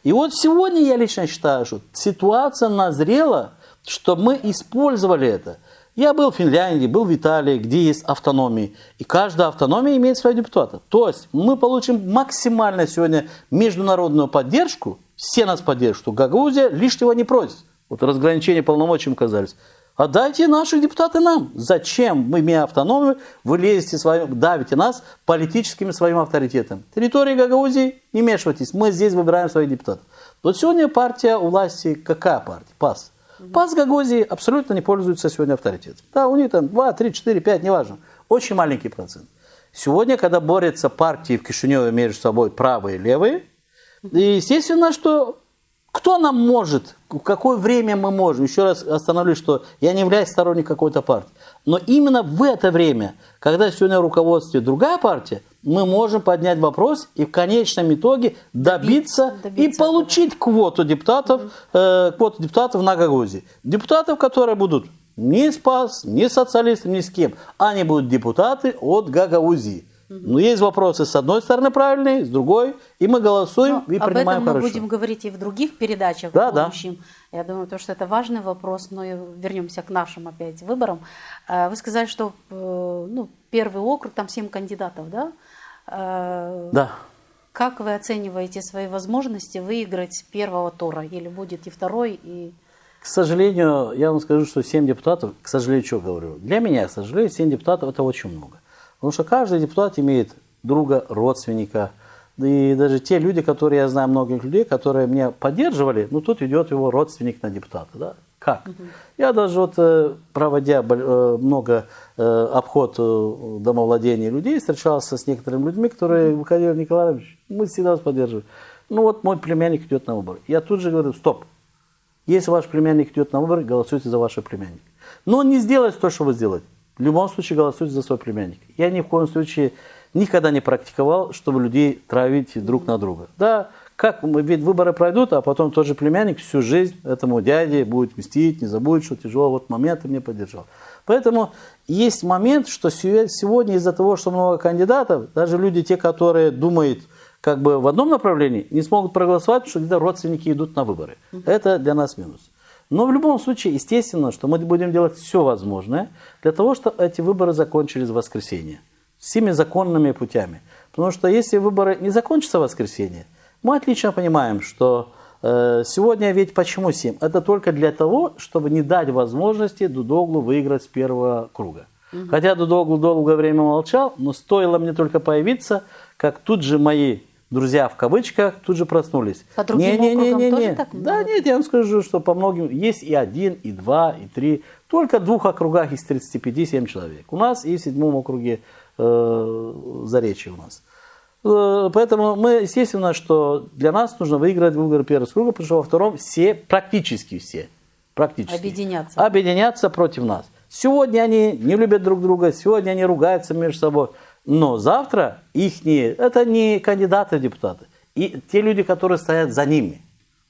Speaker 2: И вот сегодня я лично считаю, что ситуация назрела, что мы использовали это. Я был в Финляндии, был в Италии, где есть автономии. И каждая автономия имеет своих депутатов. То есть мы получим максимально сегодня международную поддержку, все нас поддержат, что Гагаузия лишнего не просит. Вот разграничение полномочий казались. Отдайте наших депутатов нам. Зачем мы, имея автономию, вы лезете, давите нас политическим своим авторитетом? Территория Гагаузии, не вмешивайтесь, мы здесь выбираем своих депутатов. Вот сегодня партия у власти, какая партия? ПАС. ПАС Гагаузии абсолютно не пользуется сегодня авторитетом. Да, у них там 2, 3, 4, 5, неважно. Очень маленький процент. Сегодня, когда борются партии в Кишиневе между собой, правые и левые, естественно, что кто нам может, в какое время мы можем, еще раз остановлюсь, что я не являюсь сторонником какой-то партии, но именно в это время, когда сегодня в руководстве другая партия, мы можем поднять вопрос и в конечном итоге добиться и получить квоту депутатов на Гагаузии. Депутатов, которые будут не с ПАС, не социалисты, ни с кем, они будут депутаты от Гагаузии. Но есть вопросы с одной стороны правильные, с другой, и мы голосуем и принимаем хорошо.
Speaker 1: Об этом мы будем говорить и в других передачах в будущем. Да. Я думаю, что это важный вопрос, но вернемся к нашим опять выборам. Вы сказали, что первый округ, там 7 кандидатов, да?
Speaker 2: Да.
Speaker 1: Как вы оцениваете свои возможности выиграть первого тура? Или будет и второй, и...
Speaker 2: К сожалению, я вам скажу, что 7 депутатов, к сожалению, что говорю? Для меня, к сожалению, 7 депутатов – это очень много. Потому что каждый депутат имеет друга, родственника. И даже те люди, которые, я знаю многих людей, которые меня поддерживали, тут идет его родственник на депутата. Да? Как? Я даже проводя много обход домовладений людей, встречался с некоторыми людьми, которые выходили: Николай, мы всегда вас поддерживаем. Мой племянник идет на выборы. Я тут же говорю: стоп. Если ваш племянник идет на выборы, голосуйте за вашего племянника. Но он не сделает то, что вы сделаете. В любом случае голосуйте за свой племянник. Я ни в коем случае никогда не практиковал, чтобы людей травить друг на друга. Да, ведь выборы пройдут, а потом тот же племянник всю жизнь этому дяде будет мстить, не забудет, что тяжело, вот момент ты меня поддержал. Поэтому есть момент, что сегодня из-за того, что много кандидатов, даже люди, те, которые думают как бы в одном направлении, не смогут проголосовать, потому что где-то родственники идут на выборы. Это для нас минус. Но в любом случае, естественно, что мы будем делать все возможное для того, чтобы эти выборы закончились в воскресенье. Всеми законными путями. Потому что если выборы не закончатся в воскресенье, мы отлично понимаем, что сегодня ведь почему 7? Это только для того, чтобы не дать возможности Дудоглу выиграть с первого круга. Хотя Дудоглу долгое время молчал, но стоило мне только появиться, как тут же мои друзья в кавычках тут же проснулись.
Speaker 1: По другим округам тоже так много?
Speaker 2: Да нет, я вам скажу, что по многим есть и 1, и 2, и 3. Только в 2 округах из 35 7 человек. У нас и в 7 округе Заречье у нас. Поэтому мы, естественно, что для нас нужно выиграть выборы первого круга, потому что во втором все, практически все, объединяться против нас. Сегодня они не любят друг друга, сегодня они ругаются между собой, но завтра это не кандидаты в депутаты, и те люди, которые стоят за ними.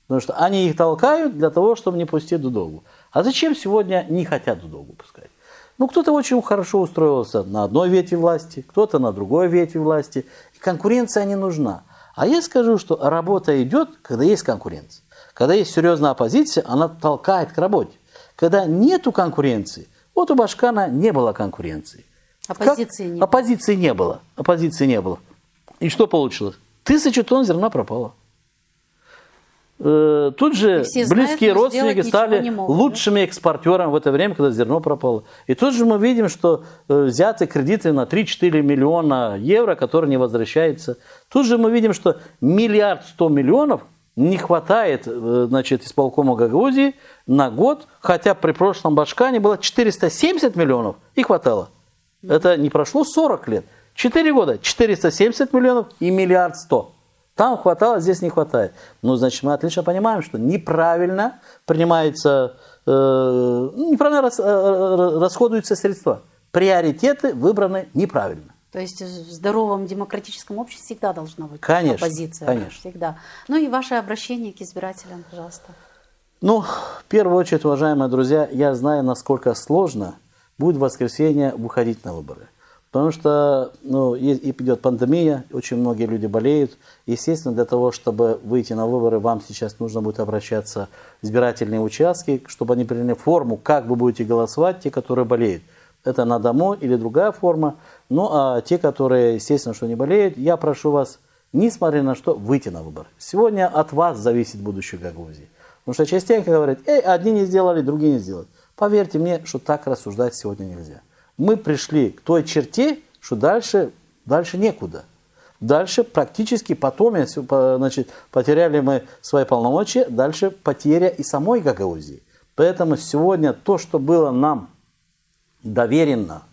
Speaker 2: Потому что они их толкают для того, чтобы не пустить Дудоглу. А зачем сегодня не хотят Дудоглу пускать? Ну, кто-то очень хорошо устроился на одной ветви власти, кто-то на другой ветви власти. И конкуренция не нужна. А я скажу, что работа идет, когда есть конкуренция. Когда есть серьезная оппозиция, она толкает к работе. Когда нету конкуренции, вот у Башкана не было конкуренции. Оппозиции не было. И что получилось? 1000 тонн зерна пропало. Тут же близкие родственники стали лучшими экспортерами в это время, когда зерно пропало. И тут же мы видим, что взяты кредиты на 3-4 миллиона евро, которые не возвращаются. Тут же мы видим, что 1 100 000 000 не хватает, значит, исполкома Гагаузии на год, хотя при прошлом Башкане было 470 миллионов и хватало. Это не прошло 40 лет. 4 года 470 миллионов и 1 100 000 000. Там хватало, здесь не хватает. Ну, значит, мы отлично понимаем, что неправильно принимается, неправильно расходуются средства. Приоритеты выбраны неправильно.
Speaker 1: То есть в здоровом демократическом обществе всегда должна быть оппозиция.
Speaker 2: Конечно.
Speaker 1: Всегда. Ну и ваше обращение к избирателям, пожалуйста.
Speaker 2: Ну, в первую очередь, уважаемые друзья, я знаю, насколько сложно будет в воскресенье выходить на выборы. Потому что и идет пандемия, очень многие люди болеют. Естественно, для того, чтобы выйти на выборы, вам сейчас нужно будет обращаться в избирательные участки, чтобы они приняли форму, как вы будете голосовать, те, которые болеют. Это на дому или другая форма. Ну, а те, которые, естественно, что не болеют, я прошу вас, несмотря на что, выйти на выборы. Сегодня от вас зависит будущее Гагаузии. Потому что частенько говорят, одни не сделали, другие не сделают. Поверьте мне, что так рассуждать сегодня нельзя. Мы пришли к той черте, что дальше некуда. Дальше практически потом, значит, потеряли мы свои полномочия, дальше потеря и самой Гагаузии. Поэтому сегодня то, что было нам доверено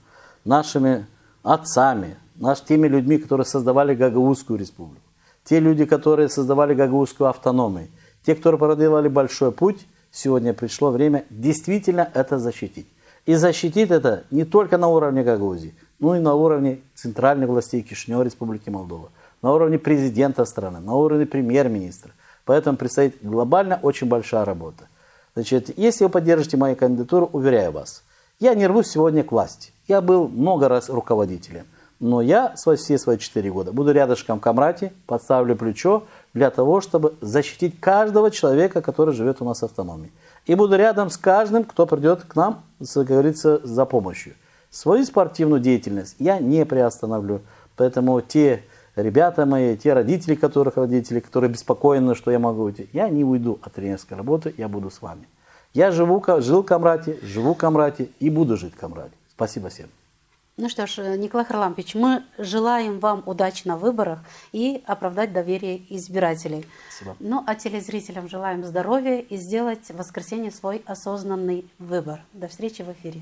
Speaker 2: нашими отцами, теми людьми, которые создавали Гагаузскую республику, те люди, которые создавали Гагаузскую автономию, те, которые проделали большой путь, сегодня пришло время действительно это защитить. И защитить это не только на уровне Гагаузии, но и на уровне центральных властей Кишинева, Республики Молдова, на уровне президента страны, на уровне премьер-министра. Поэтому предстоит глобально очень большая работа. Значит, если вы поддержите мою кандидатуру, уверяю вас, я не рвусь сегодня к власти. Я был много раз руководителем. Но я все свои 4 года буду рядышком в Камрате, подставлю плечо для того, чтобы защитить каждого человека, который живет у нас в автономии. И буду рядом с каждым, кто придет к нам, как говорится, за помощью. Свою спортивную деятельность я не приостановлю. Поэтому те ребята мои, те родители, которые беспокоены, что я могу уйти, я не уйду от тренерской работы, я буду с вами. Я жил в Камрате, живу в Камрате и буду жить в Камрате. Спасибо всем.
Speaker 1: Ну что ж, Николай Харлампич, мы желаем вам удачи на выборах и оправдать доверие избирателей.
Speaker 2: Спасибо.
Speaker 1: Ну а телезрителям желаем здоровья и сделать в воскресенье свой осознанный выбор. До встречи в эфире.